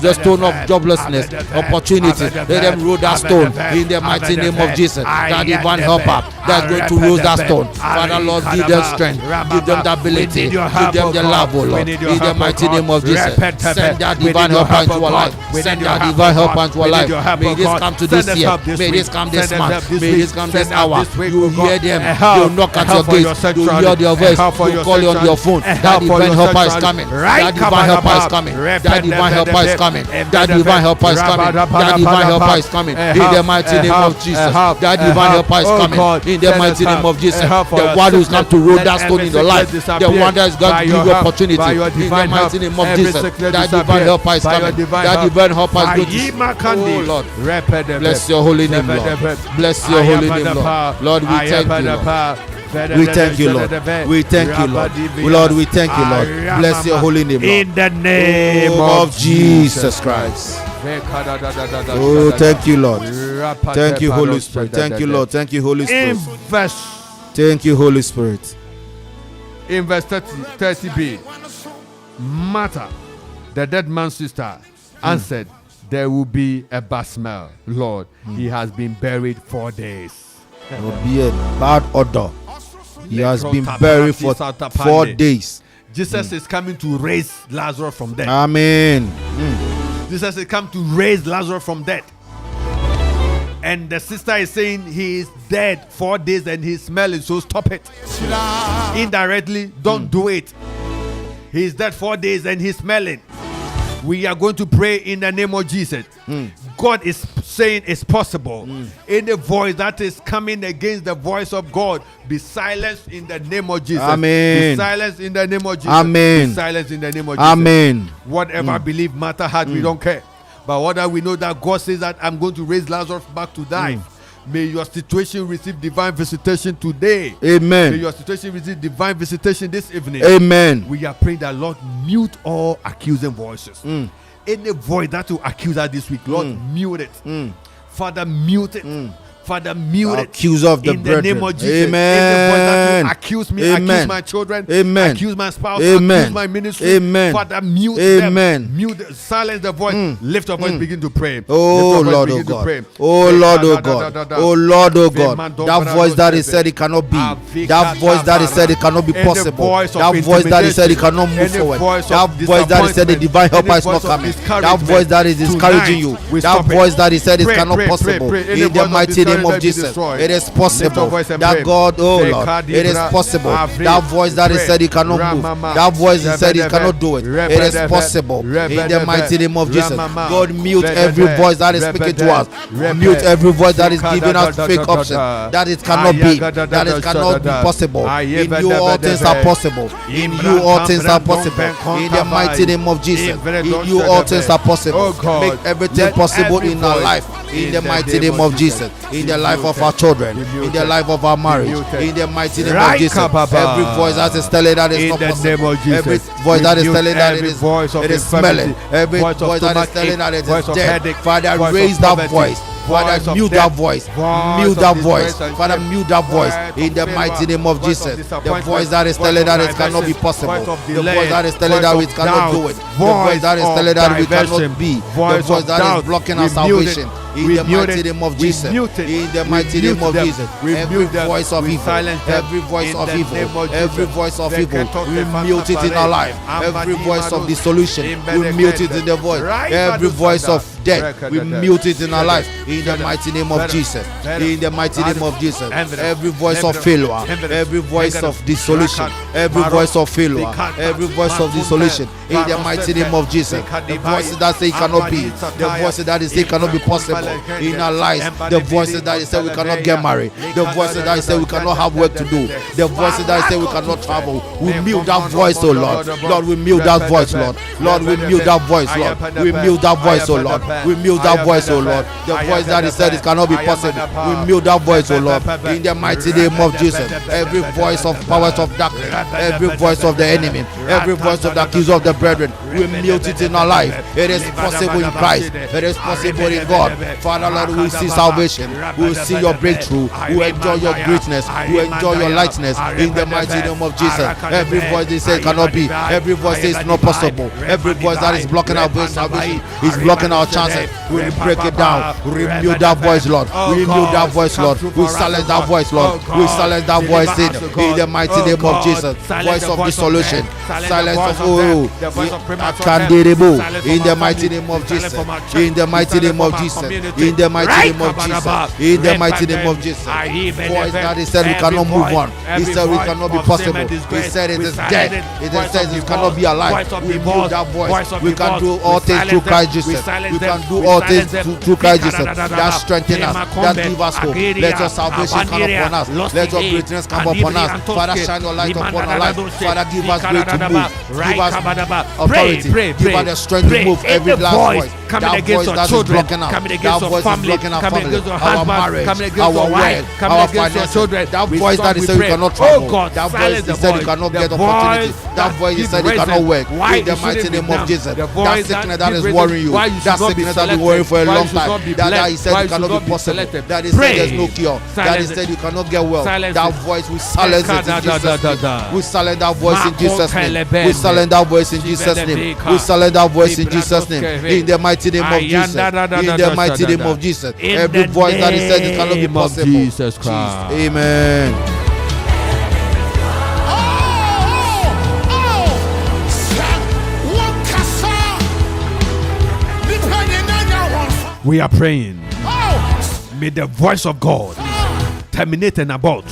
The stone of joblessness, opportunity. Let them roll that stone in the mighty name of Jesus. That divine helper that's going to roll that stone. Father, Lord, give them strength. Give them the ability. Give them the love, oh Lord. In the mighty name of Jesus. Send that divine helper into our life. Send that divine helper into our life. May this come to this year. May this come this month. May this come this hour. You hear them. You knock at your gate. You hear their voice. You call you on your phone. That divine helper is coming. That divine helper is coming. That divine helper is coming. That divine helper is coming. That divine helper is coming. In the mighty name of Jesus. That divine helper is coming. In the mighty name of Jesus. The one who's come to roll that stone in your life. The one that is going to give you opportunity. In the mighty name of Jesus. That divine helper is coming. That divine helper is going to. Oh Lord. Bless your holy name, Lord. Bless your holy name, Lord. Lord, we thank you, Lord. We thank you, Lord. We thank you, Lord. Lord, we thank you, Lord. Bless your holy name, Lord. In the name of Jesus Christ. Oh, thank you, Lord. Thank you, Holy Spirit. Thank you, Lord. Thank you, Holy Spirit. Thank you, Holy Spirit. In verse 30b, Martha, the dead man's sister, answered, there will be a bad smell, Lord. He has been buried 4 days. There will be a bad odor. He has been buried for 4 days. Jesus is coming to raise Lazarus from death. Amen. Jesus is come to raise Lazarus from death. And the sister is saying he is dead 4 days and he's smelling, so stop it. Indirectly, don't do it. He is dead 4 days and he's smelling. We are going to pray in the name of Jesus. God is saying it's possible. Any voice that is coming against the voice of God, be silenced in the name of Jesus. Amen. Be silenced in the name of Jesus. Amen. Be silenced in the name of Jesus. Amen. Whatever belief Martha had, we don't care. But whether we know that God says that I'm going to raise Lazarus back to life. May your situation receive divine visitation today. Amen. May your situation receive divine visitation this evening. Amen. We are praying that Lord mute all accusing voices. Any voice that will accuse us this week, Lord, mute it. Father, mute it. Father, mute it. Accuser of the in brethren. the name of Jesus. Amen. Any voice that will accuse me, Amen. accuse my children, Amen. accuse my spouse, Amen. accuse my ministry. Amen. Father, mute Amen. them. Mute, silence the voice. Lift your voice, begin to pray. Oh Lift your voice, Lord, oh begin to God. pray. Oh Lord, oh God. Oh Lord, oh God. That voice that is said it cannot be. That voice that is said it cannot be possible. That voice that is said it cannot move forward. That voice that is said the divine helper is not coming. That voice that is discouraging you. That voice that is said it cannot possible. In the mighty name of Jesus. It is possible that God, oh Lord, it is possible. That voice that is said it cannot move. That voice is said it cannot do it. It is possible. In the mighty name of Jesus. God, mute every voice that is speaking to us. Mute every voice that is giving us fake options. That it cannot be. That it cannot be possible. In you all things are possible. In you all things are possible. In the mighty name of Jesus. In you all things are possible. Make everything possible in our life. in the mighty name of Jesus, in the life of our children, in the life of our marriage, in the mighty name of Jesus. Every voice that is telling that is not possible, every voice that is telling that it is smelling, every voice that is telling that it is dead, Father, raise that voice. Father, mute that voice. Mute that voice. Father, mute that voice. In the mighty name of Jesus. The voice that is telling that it cannot be possible. The voice that is telling that we cannot do it. The voice that is telling that we cannot be. The voice that is blocking our salvation. In the mighty name of Jesus. In the mighty name of Jesus. Every voice of evil. Every voice of evil. Every voice of evil. We mute it in our life. Every voice of dissolution. We mute it in the voice. Every voice of death. We mute it in our life. In the mighty name of Jesus. In the mighty name of Jesus. Every voice of failure. Every voice of dissolution. Every voice of failure. Every voice of dissolution. In the mighty name of Jesus. The voices that say it cannot be. The voices that say it cannot be possible in our lives. The voices that say we cannot get married. The voices that say we cannot have work to do. The voices that say we cannot travel. We mute that voice, oh Lord. Lord, we mute that voice, Lord. Lord, we mute that voice, Lord. We mute that voice, oh Lord. We mute that voice, oh Lord. The voice that is said it cannot be possible. We mute that voice, oh Lord. In the mighty name of Jesus. Every voice of powers of darkness, every voice of the enemy, every voice of the accuser of the brethren, we mute it in our life. It is possible in Christ. It is possible in God. Father, Lord, we will see salvation. We will see your breakthrough. We will enjoy your greatness. We will enjoy your lightness. In the mighty name of Jesus. Every voice they say cannot be. Every voice says not possible. Every voice that is blocking our way salvation is blocking our chances. We will break it down. We will mute that voice, Lord. We will mute that voice, Lord. We will silence that voice, Lord. We will silence that voice in the mighty name of Jesus. Voice of dissolution. Silence of Kanderebo. In the mighty name of Jesus. In the mighty name of Jesus. In the mighty name of Jesus. In the mighty name of Jesus. Voice that he said we cannot move on. He said we cannot be possible. He said it is dead. It says it cannot be alive. We mute that voice. We can do all things through Christ Jesus. We can do all things through Christ Jesus. That strengthens us. That gives us hope. Let your salvation come upon us. Let your greatness come upon us. Father, shine your light upon our life. Father, give us grace to move. Give us authority. Give us the strength to move every last voice. That voice that is blocking us. That voice is blocking our family, our marriage, our work, our finances. That voice that is saying you cannot travel. That voice that said you cannot get opportunity. That voice is said you cannot work. In the mighty name of Jesus. That sickness that is worrying you. That sickness that is worrying for a long time. That he said you cannot be possible. That he said there's no cure. That he said you cannot get well. That voice we silence it in Jesus' name. We silence that voice in Jesus' name. We silence that voice in Jesus' name. We silence that voice in Jesus' name. In the mighty name of Jesus. In the mighty name of Jesus. Every voice that is said it cannot be possible. Jesus Christ. Amen. We are praying. May the voice of God terminate and abort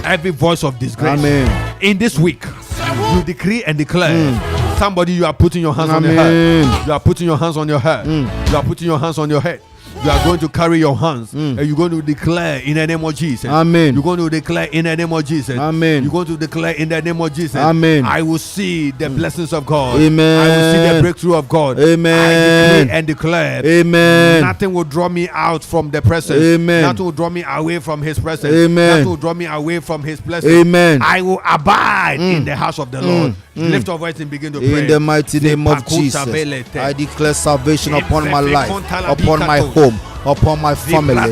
every voice of disgrace. Amen. In this week, you decree and declare. Somebody, you are putting your hands on your head. You are putting your hands on your head. You are putting your hands on your head. You are going to carry your hands and you're going to declare in the name of Jesus. Amen. You're going to declare in the name of Jesus. Amen. You're going to declare in the name of Jesus. Amen. I will see the blessings of God. Amen. I will see the breakthrough of God. Amen. I decree and declare. Amen. Nothing will draw me out from the presence. Amen. Nothing will draw me away from His presence. Amen. Nothing will draw me away from His blessings. Amen. I will abide in the house of the Lord. Lift your voice and begin to pray. In the mighty name of Jesus, I declare salvation upon my life, upon my home, upon my family.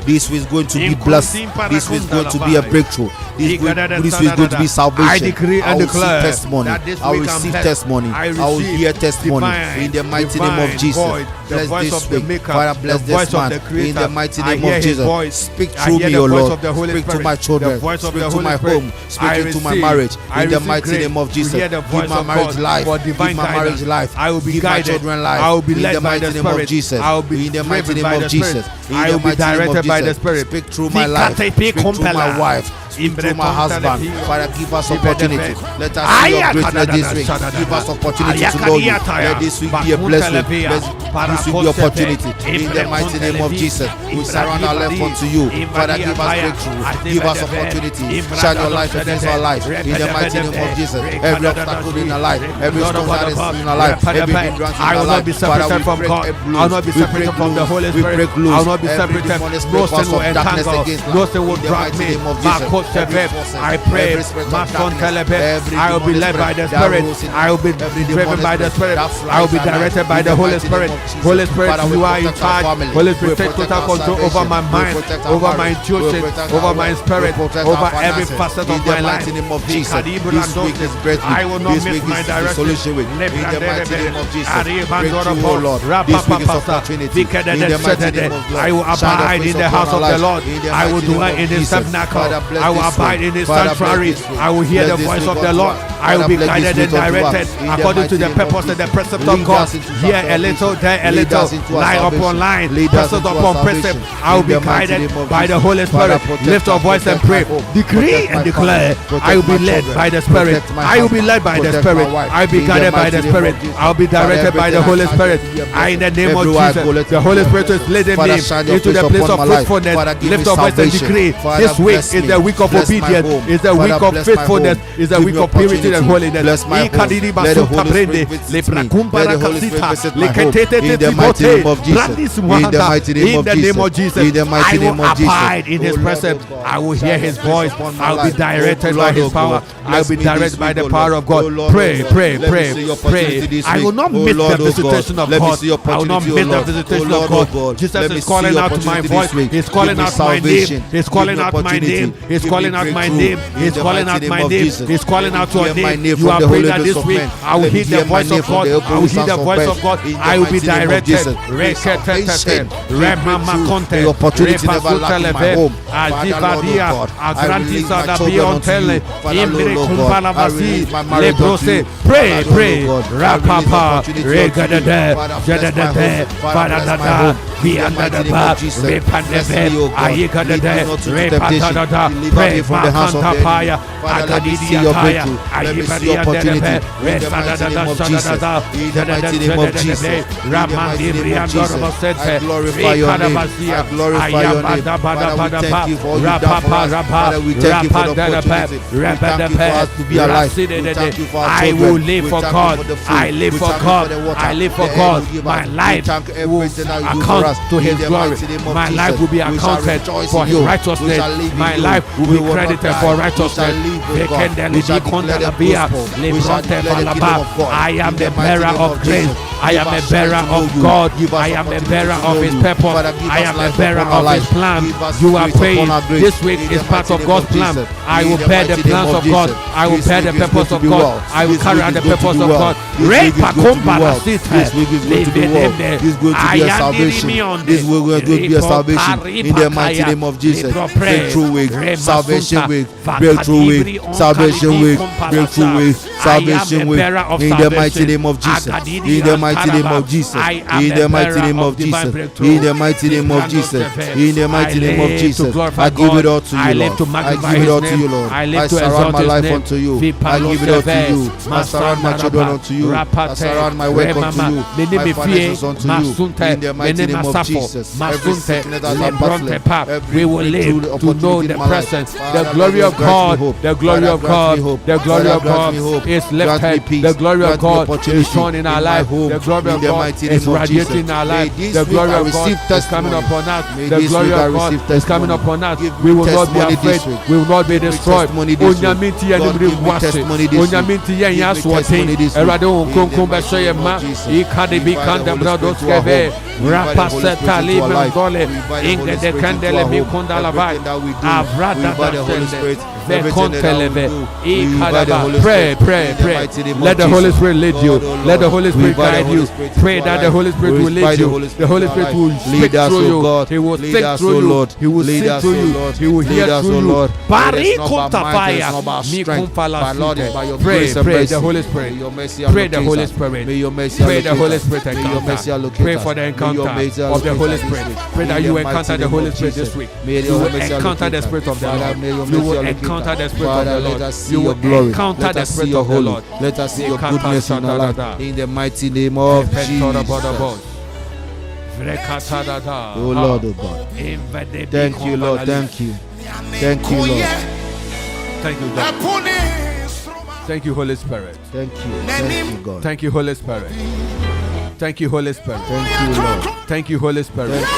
This week is going to be blessed. This week is going to be a breakthrough. This week is going to be salvation. I decree and declare testimony. I will receive testimony. I will hear testimony in the mighty name of Jesus. Bless this week. Father, bless this man in the mighty name of Jesus. Speak through me, O Lord. Speak to my children. Speak to my home. Speak to my marriage in the mighty name of Jesus. Give my marriage life. Give my marriage life. I will be give guided. My children life. I will be in led the by mighty the name Spirit. of Jesus. I will be in the mighty name of Jesus. I will be directed by the Spirit. Speak through my life. Speak through my wife. Speak through my husband. Father, give us opportunity. Let us see your greatness this week. Give us opportunity to know you. Let this week be a blessed week. This will be opportunity. In the mighty name of Jesus, we surround our life unto you. Father, give us breakthrough. Give us opportunity. Shine your light against our life. In the mighty name of Jesus, every obstacle in our life, every stone that is in our life, every hindrance in I our will not life, be separated from God. I will not be separated from the Holy Spirit. I will not be separated. No sin will entangle. No sin will drag me. I pray. I will be led by the Spirit. I will be driven by the Spirit. I will be directed by the Holy Spirit. Holy Spirit, you are in charge. Holy Spirit, take total control over my mind, over my intuition, over my spirit, over every facet of my life. I will not miss my direction. In the mighty name of Jesus, breakthrough, oh Lord. This week is opportunity. In the mighty name of God, I will abide in the house of the Lord. I will dwell in His tabernacle. I will abide in His sanctuary. I will hear the voice of the Lord. I will be guided and directed according to the purpose and the precept of God. Here a little, there a little, line upon line, precept upon precept. I will be guided by the Holy Spirit. Lift your voice and pray. Decree and declare. I will be led by the Spirit. I will be led by the Spirit. I will be guided by the Spirit. I will be directed by the Holy Spirit. In the name of Jesus, the Holy Spirit is leading me into the place of fruitfulness. Lift your voice and decree. This week is the week of obedience. It's the week of faithfulness. It's the week of purity and holiness. Bless my home. Let the Holy Spirit visit me. Let the Holy Spirit visit my home. In the mighty name of Jesus. In the mighty name of Jesus. In the mighty name of Jesus. I will abide in His presence. I will hear His voice. I will be directed by His power. I will be directed by the power of God. Pray, pray, pray, pray. I will not miss the visitation of God. I will not miss the visitation of God. Jesus is calling out my voice. He's calling out my name. He's calling out my name. He's calling out my name. He's calling out my name. He's calling out your name. You are praying that this week I will hear the voice of God. I will hear the voice of God. I will be directed. The opportunity never lack in my home. Father, Lord, oh God, I release my children unto you. Father, Lord, oh God, I release my marriage unto you. Pray, pray. Rapapa, regadada, jadada, Father, be under the bar, repandebe, ayikadada, repatada, pray from the hands of the enemy. Father, let me see your breakthrough. Let me see opportunity. In the mighty name of Jesus. In the mighty name of Jesus. In the mighty name of Jesus. I glorify your name. I glorify your name. Father, we thank you for all you've done for us. Father, we thank you for the opportunity. We thank you for us to be alive. We thank you for our I children. will live for God. I live for God. I live for God. My life will account to His glory. My life will be accounted for His righteousness. My life will be credited for righteousness. I am the bearer of grace. I am a bearer of God. I am a bearer of His purpose. I am a bearer of His plan. You are praying. This week is part of God's plan. I will bear the plans of God. I will bear the purpose of God. I will carry out the purpose of God. This week is going to be well. This is going to be a salvation. This week is going to be a salvation. In the mighty name of Jesus. Breakthrough week, salvation week, breakthrough week, salvation week, breakthrough week, salvation week. In the mighty name of Jesus. In the mighty name of Jesus. In the mighty name of Jesus. In the mighty name of Jesus. In the mighty name of Jesus. I give it all to you, Lord. I give it all to you, Lord. I surround my life unto you. I give it all to you. I surround my children unto you. I surround my work unto you. My finances unto you. In the mighty name of Jesus. Every sickness that I'm battling, we will live to know the presence, the glory of God, the glory of God, the glory of God is lifted, the glory of God is shown in our life, the glory of God is radiating in our life, the glory of God is coming upon us, the glory of God is coming upon us. We will not be afraid, we will not be destroyed. Onyamiti ya nimri wase, onyamiti ya yaswate, erade onkonkon besho ye ma, ikade bi kande brados keve, rapaseta libe dole, inge de kandele mi kondala vai, avrada dasende. Pray, pray, pray. Let the Holy Spirit lead you. Let the Holy Spirit guide you. Pray that the Holy Spirit will lead you. The Holy Spirit will speak through you. He will think through you. He will sing through you. He will hear through you. Pray, pray the Holy Spirit. Pray the Holy Spirit. Pray the Holy Spirit encounter. Pray for the encounter of the Holy Spirit. Pray that you encounter the Holy Spirit this week. You will encounter the Spirit of the Lord. You will encounter the Spirit of the Lord. You will encounter the Spirit of the Lord. Let us see your goodness in our life. In the mighty name of Jesus. Vrekatadada. Oh Lord, oh God. Invade Thank you, Lord. Thank you. Thank you, Lord. Thank you, God. Thank you, Holy Spirit. Thank you. Thank you, God. Thank you, Holy Spirit. Thank you, Holy Spirit. Thank you, Lord. Thank you, Holy Spirit. Thank you.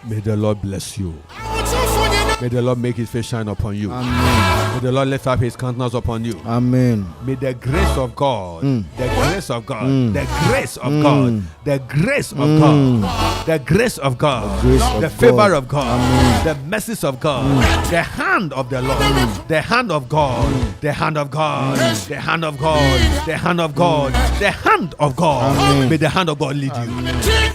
May the Lord bless you. May the Lord make his face shine upon you. Amen. May the Lord lift up his countenance upon you. Amen. May the grace of God, the grace of God, the grace of God, the grace of God, the grace of God, grace of the favor God. of God, the mercies of God, the hand of the Lord, the hand of God, the hand of God, the hand of God, the hand of God, the hand of God. Amen. May the hand of God lead you.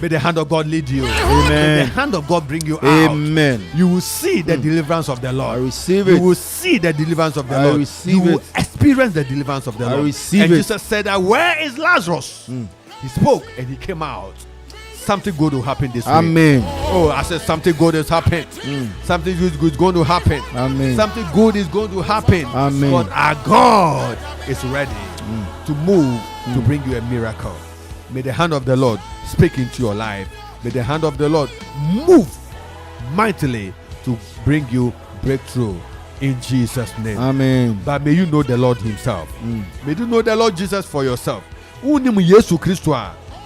May the hand of God lead you. May the Amen. hand of God bring you out. Amen. You will see the deliverance of the Lord. I receive You it. will see the deliverance of the I Lord. receive You will it. experience the deliverance of the I Lord. receive and it. Jesus said that, where is Lazarus? He spoke and he came out. Something good will happen this week. Amen. Oh, I said something good has happened. Something good is going to happen. Amen. Something good is going to happen. Amen. But our God is ready to move to bring you a miracle. May the hand of the Lord speak into your life. May the hand of the Lord move mightily to bring you breakthrough in Jesus' name. Amen. But may you know the Lord himself. May you know the Lord Jesus for yourself. Unim Yesu Christo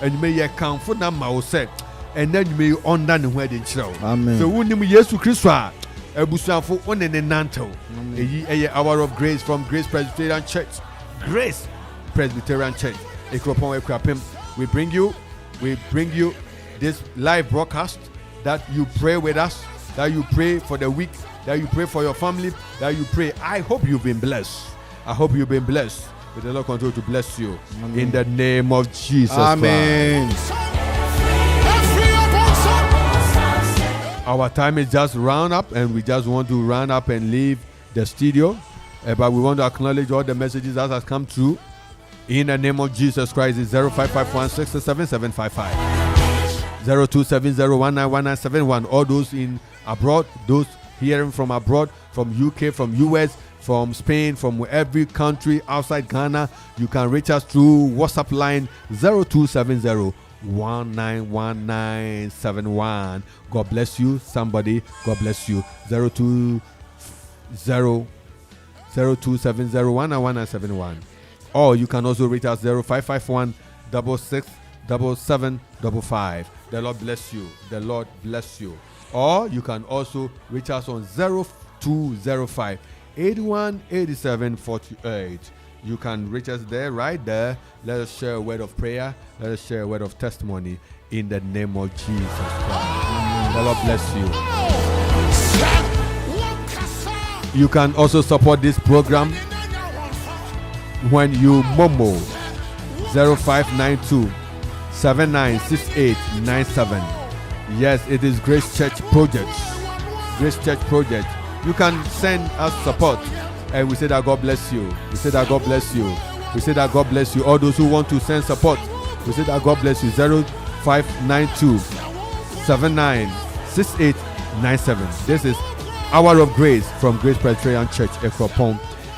and may you count for them set and then you may undone the wedding show. Amen. So unim Yesu Christo ebusuafo one ne nanto. Eyi hour of grace from Grace Presbyterian Church. Grace Presbyterian Church. Ekropon Ekrapem. We bring you this live broadcast that you pray with us, that you pray for the week, that you pray for your family, that you pray. I hope you've been blessed. I hope you've been blessed. May the Lord continue to bless you. In the name of Jesus Amen. Christ. Our time is just round up and we just want to round up and leave the studio. But we want to acknowledge all the messages that has come through. In the name of Jesus Christ, it's 0551-677-755. 0270191971. All those in abroad, those hearing from abroad, from UK, from US, from Spain, from every country outside Ghana, you can reach us through WhatsApp line 0270191971. God bless you, somebody. God bless you. 0270191971. Or you can also reach us 0551 667755. The Lord bless you. The Lord bless you. Or you can also reach us on 0205 818748. You can reach us there, right there. Let us share a word of prayer. Let us share a word of testimony in the name of Jesus Christ. The Lord bless you. You can also support this program when you Momo 0592 796897. Yes, it is Grace Church Project. Grace Church Project. You can send us support and we say that God bless you. We say that God bless you. We say that God bless you. All those who want to send support, we say that God bless you. 0592 796897. This is Hour of Grace from Grace Presbyterian Church, Ekropon.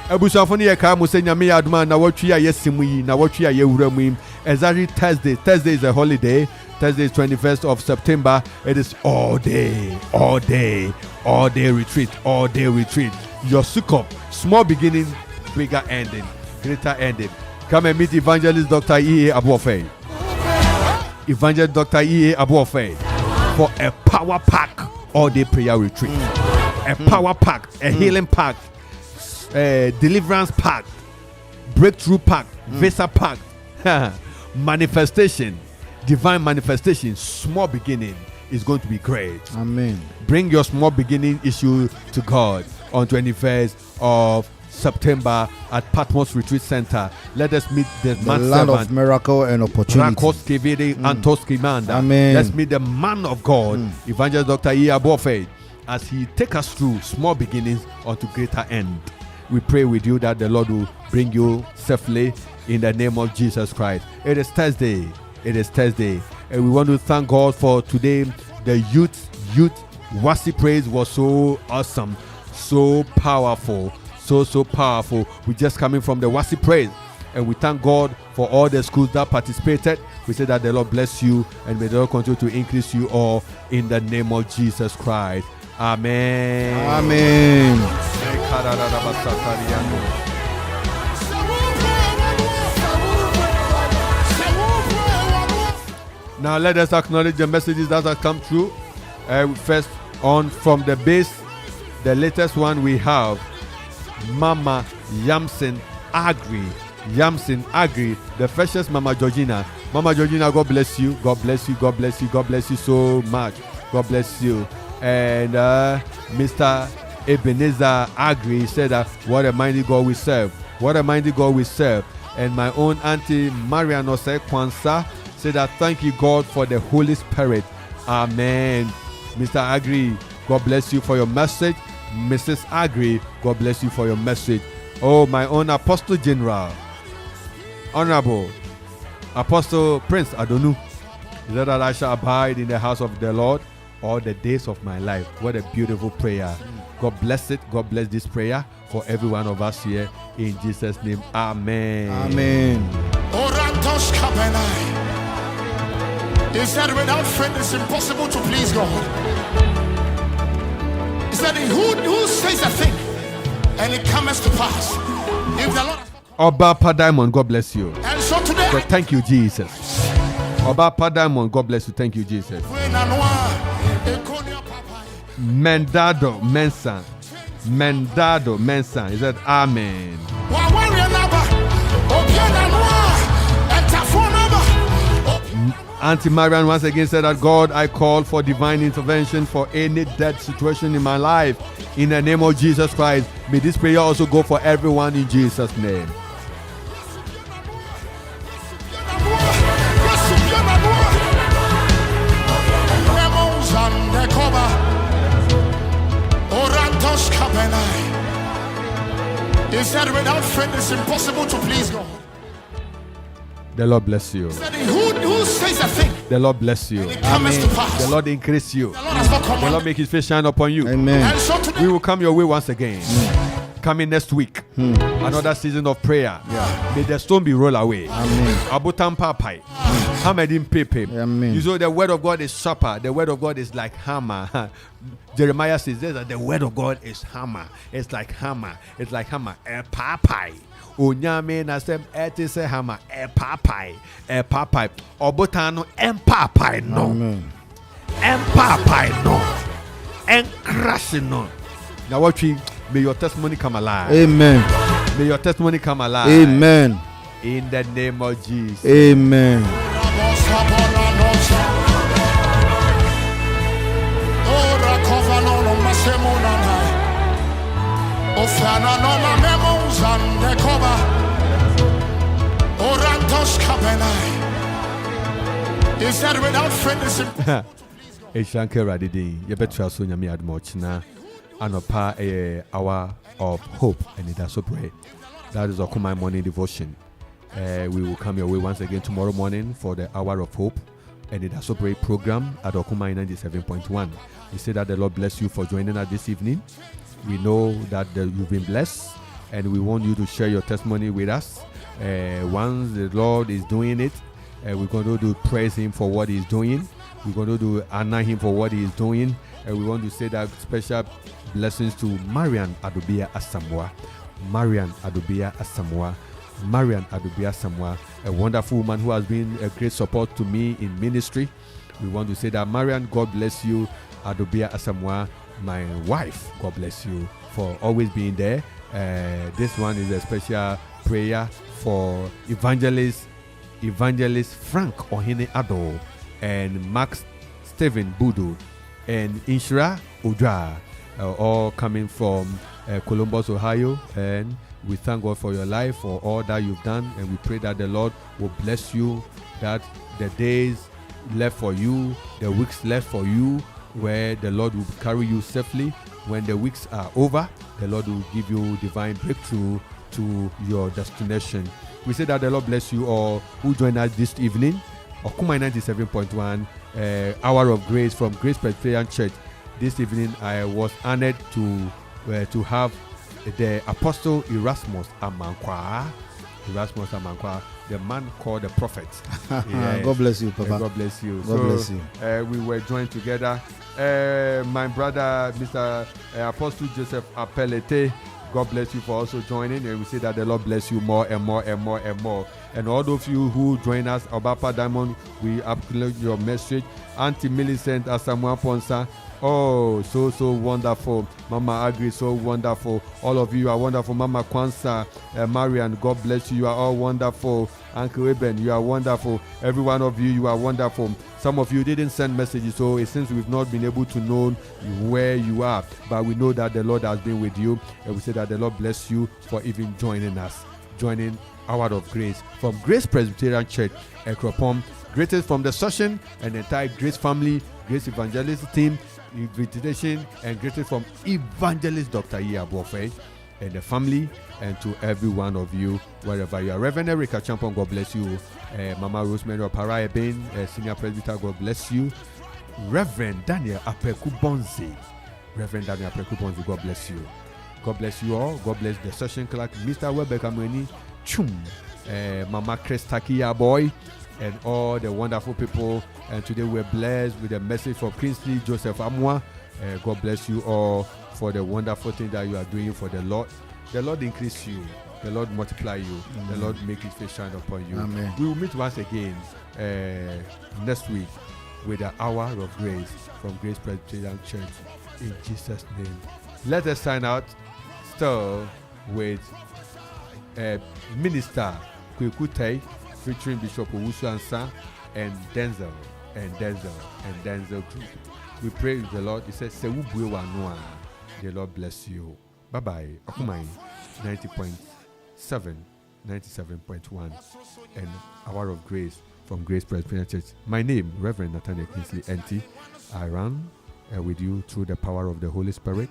Ebusuafo ne yeka mo senya me aduma na watwi aye simu yi na watwi aye wura mu im. Exactly Thursday. Thursday is a holiday. Thursday is 21st of September. It is all day retreat, all day retreat. Your succop, small beginning, bigger ending, greater ending. Come and meet Evangelist Dr. E.A. Abuofe. Evangelist Dr. E.A. Abuofe for a power pack all day prayer retreat. A power pack, a healing pack, deliverance pack, breakthrough pack, visa pack, manifestation, divine manifestation, small beginning is going to be great. Amen. Bring your small beginning issue to God on 21st of September at Patmos Retreat Center. Let us meet the The man land servant. of miracle and opportunity. Rakoski Vidi Antoski Manda. Amen. Let's meet the man of God, Evangelist Dr. Iya Bofe, as he take us through small beginnings unto greater end. We pray with you that the Lord will bring you safely in the name of Jesus Christ. It is Thursday. It is Thursday. And we want to thank God for today. The youth Wasi praise was so awesome, so powerful, so powerful. We're just coming from the Wasi praise. And we thank God for all the schools that participated. We say that the Lord bless you and may the Lord continue to increase you all in the name of Jesus Christ. Amen. Amen. Now let us acknowledge the messages that have come through. First on from the base, the latest one we have Mama Yamson Agri, the freshest Mama Georgina. Mama Georgina, God bless you. God bless you. God bless you. God bless you so much. God bless you. And Mr. Ebenezer Agri said that what a mighty God we serve. What a mighty God we serve. And my own auntie Marian Ose Kwansa said that thank you God for the Holy Spirit. Amen. Mr. Agri, God bless you for your message. Mrs. Agri, God bless you for your message. Oh, my own Apostle General, Honorable Apostle Prince Adonu, he said that I shall abide in the house of the Lord all the days of my life. What a beautiful prayer. God bless it. God bless this prayer for every one of us here in Jesus' name. Amen. Amen. Orantos Kapenai. He said, without faith it's impossible to please God. He said, who says a thing and it comes to pass? If the Lord has not Oba Padaimon, God bless you. and so today, So thank you, Jesus. Oba Padaimon, God bless you. Thank you, Jesus. Mendado Mensa. He said, Amen. Auntie Marian once again said that God, I call for divine intervention for any dead situation in my life. In the name of Jesus Christ, may this prayer also go for everyone in Jesus' name. He said, without faith it's impossible to please God. The Lord bless you. He said, who says a thing The Lord bless you. and it comes to pass? The Lord increase you. The Lord has not The Lord commanded. make his face shine upon you. Amen. And so today, We will come your way once again. Coming next week. Another season of prayer. May the stone be rolled away. Amen. Abutam papai. Hamedim pepe. Amen. You know the word of God is sharper. The word of God is like hammer. Jeremiah says that the word of God is hammer. It's like hammer. It's like hammer. Papai. Onyame na sem eti se hammer. Papai. Papai. Obutano papai no. Amen. Papai no. Crash no. Now what we may your testimony come alive. Amen. May your testimony come alive. Amen. In the name of Jesus. Amen. He said, without faith it's impossible. Eshanke Radidi, you better also nyame admochna anopa a hour of hope and it also pray. That is Okuma morning devotion. We will come your way once again tomorrow morning for the hour of hope and it also pray program at Okuma 97.1. We say that the Lord bless you for joining us this evening. We know that you've been blessed and we want you to share your testimony with us. Once the Lord is doing it, we're going to do praise him for what he's doing. We're going to do honor him for what he is doing. And we want to say that special blessings to Marian Adobia Asamoah. Marian Adobia Asamoah, a wonderful woman who has been a great support to me in ministry. We want to say that Marian, God bless you. Adobia Asamoah, my wife, God bless you for always being there. This one is a special prayer for Evangelist Frank Ohene Ado and Max Stephen Budu and Inshira Udra all coming from Columbus, Ohio, and we thank God for your life, for all that you've done, and we pray that the Lord will bless you, that the days left for you, the weeks left for you, where the Lord will carry you safely. When the weeks are over, the Lord will give you divine breakthrough to your destination. We say that the Lord bless you all who join us this evening. Okuma 97.1 Hour of Grace from Grace Presbyterian Church. This evening I was honored to have the Apostle Erasmus Amankwa. The man called the prophet. Yes. God bless you, Papa. God bless you. God bless you. We were joined together. My brother, Mr. Apostle Joseph Apelete, God bless you for also joining. And we say that the Lord bless you more and more and more and more. And all of you who join us, Obapa Diamond, we upload your message. Auntie Millicent Asamoah Ponsa. Oh, so wonderful. Mama Agri, so wonderful. All of you are wonderful. Mama Kwansa, Marian, God bless you. You are all wonderful. Uncle Eben, you are wonderful. Every one of you, you are wonderful. Some of you didn't send messages, so it seems we've not been able to know where you are. But we know that the Lord has been with you. And we say that the Lord bless you for even joining us. Joining Hour of Grace from Grace Presbyterian Church, Ekropom. Greetings from the session and the entire Grace family, Grace Evangelist team, invitation, and greetings from Evangelist Dr. Iyabofe and the family, and to every one of you wherever you are. Reverend Erika Champon, God bless you. Mama Rosemary Opara Eben, Senior Presbyter, God bless you. Reverend Daniel Apeku Bonzi, God bless you. God bless you all. God bless the session clerk, Mr. Webeka Mweni Chum, Mama Chris Takia Boy, and all the wonderful people. And today we're blessed with a message from Kingsley Joseph Amwa. God bless you all for the wonderful thing that you are doing for the Lord. The Lord increase you. The Lord multiply you. Amen. The Lord make his face shine upon you. Amen. We will meet once again next week with the Hour of Grace from Grace Presbyterian Church. In Jesus' name. Let us sign out still with Minister Kwekutei featuring Bishop Owusu Ansa and Denzel Group. We pray with the Lord. He says, the Lord bless you. Bye-bye. Okumai 90.7, 97.1, and Hour of Grace from Grace Presbyterian Church. My name, Reverend Nathaniel Kingsley Enti. I run with you through the power of the Holy Spirit.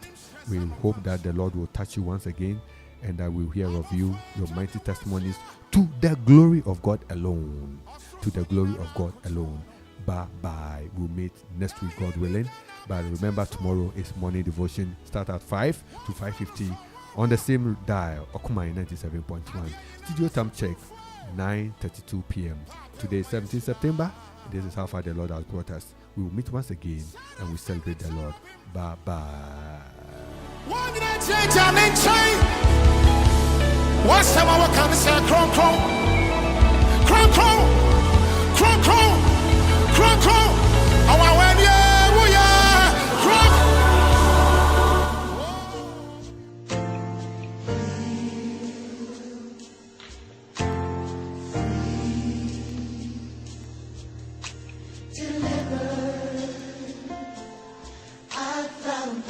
We hope that the Lord will touch you once again, and that we'll hear of you, your mighty testimonies, to the glory of God alone. To the glory of God alone. Bye-bye. We'll meet next week, God willing. But remember, tomorrow is morning devotion. Start at 5 to 5:50 on the same dial, Okumai 97.1. Studio time check, 9:32 p.m. Today is 17th September. This is how far the Lord has brought us. We will meet once again and we celebrate the Lord. Bye-bye. What's time I come and say, cron, cron, cron, cron, cron, cron, cron, cron. I want when you are, cron. Delivered, I found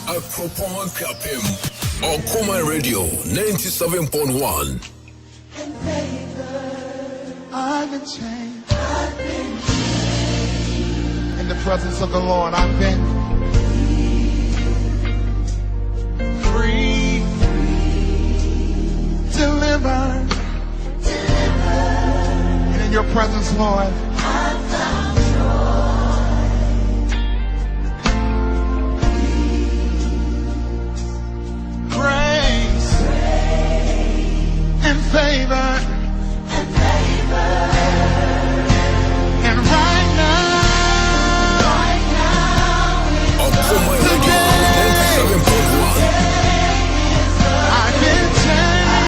Akropon Kapim on Okuma Radio 97.1. and favored. I've been changed. I've been changed. In the presence of the Lord, I've been free, delivered. And in your presence, Lord,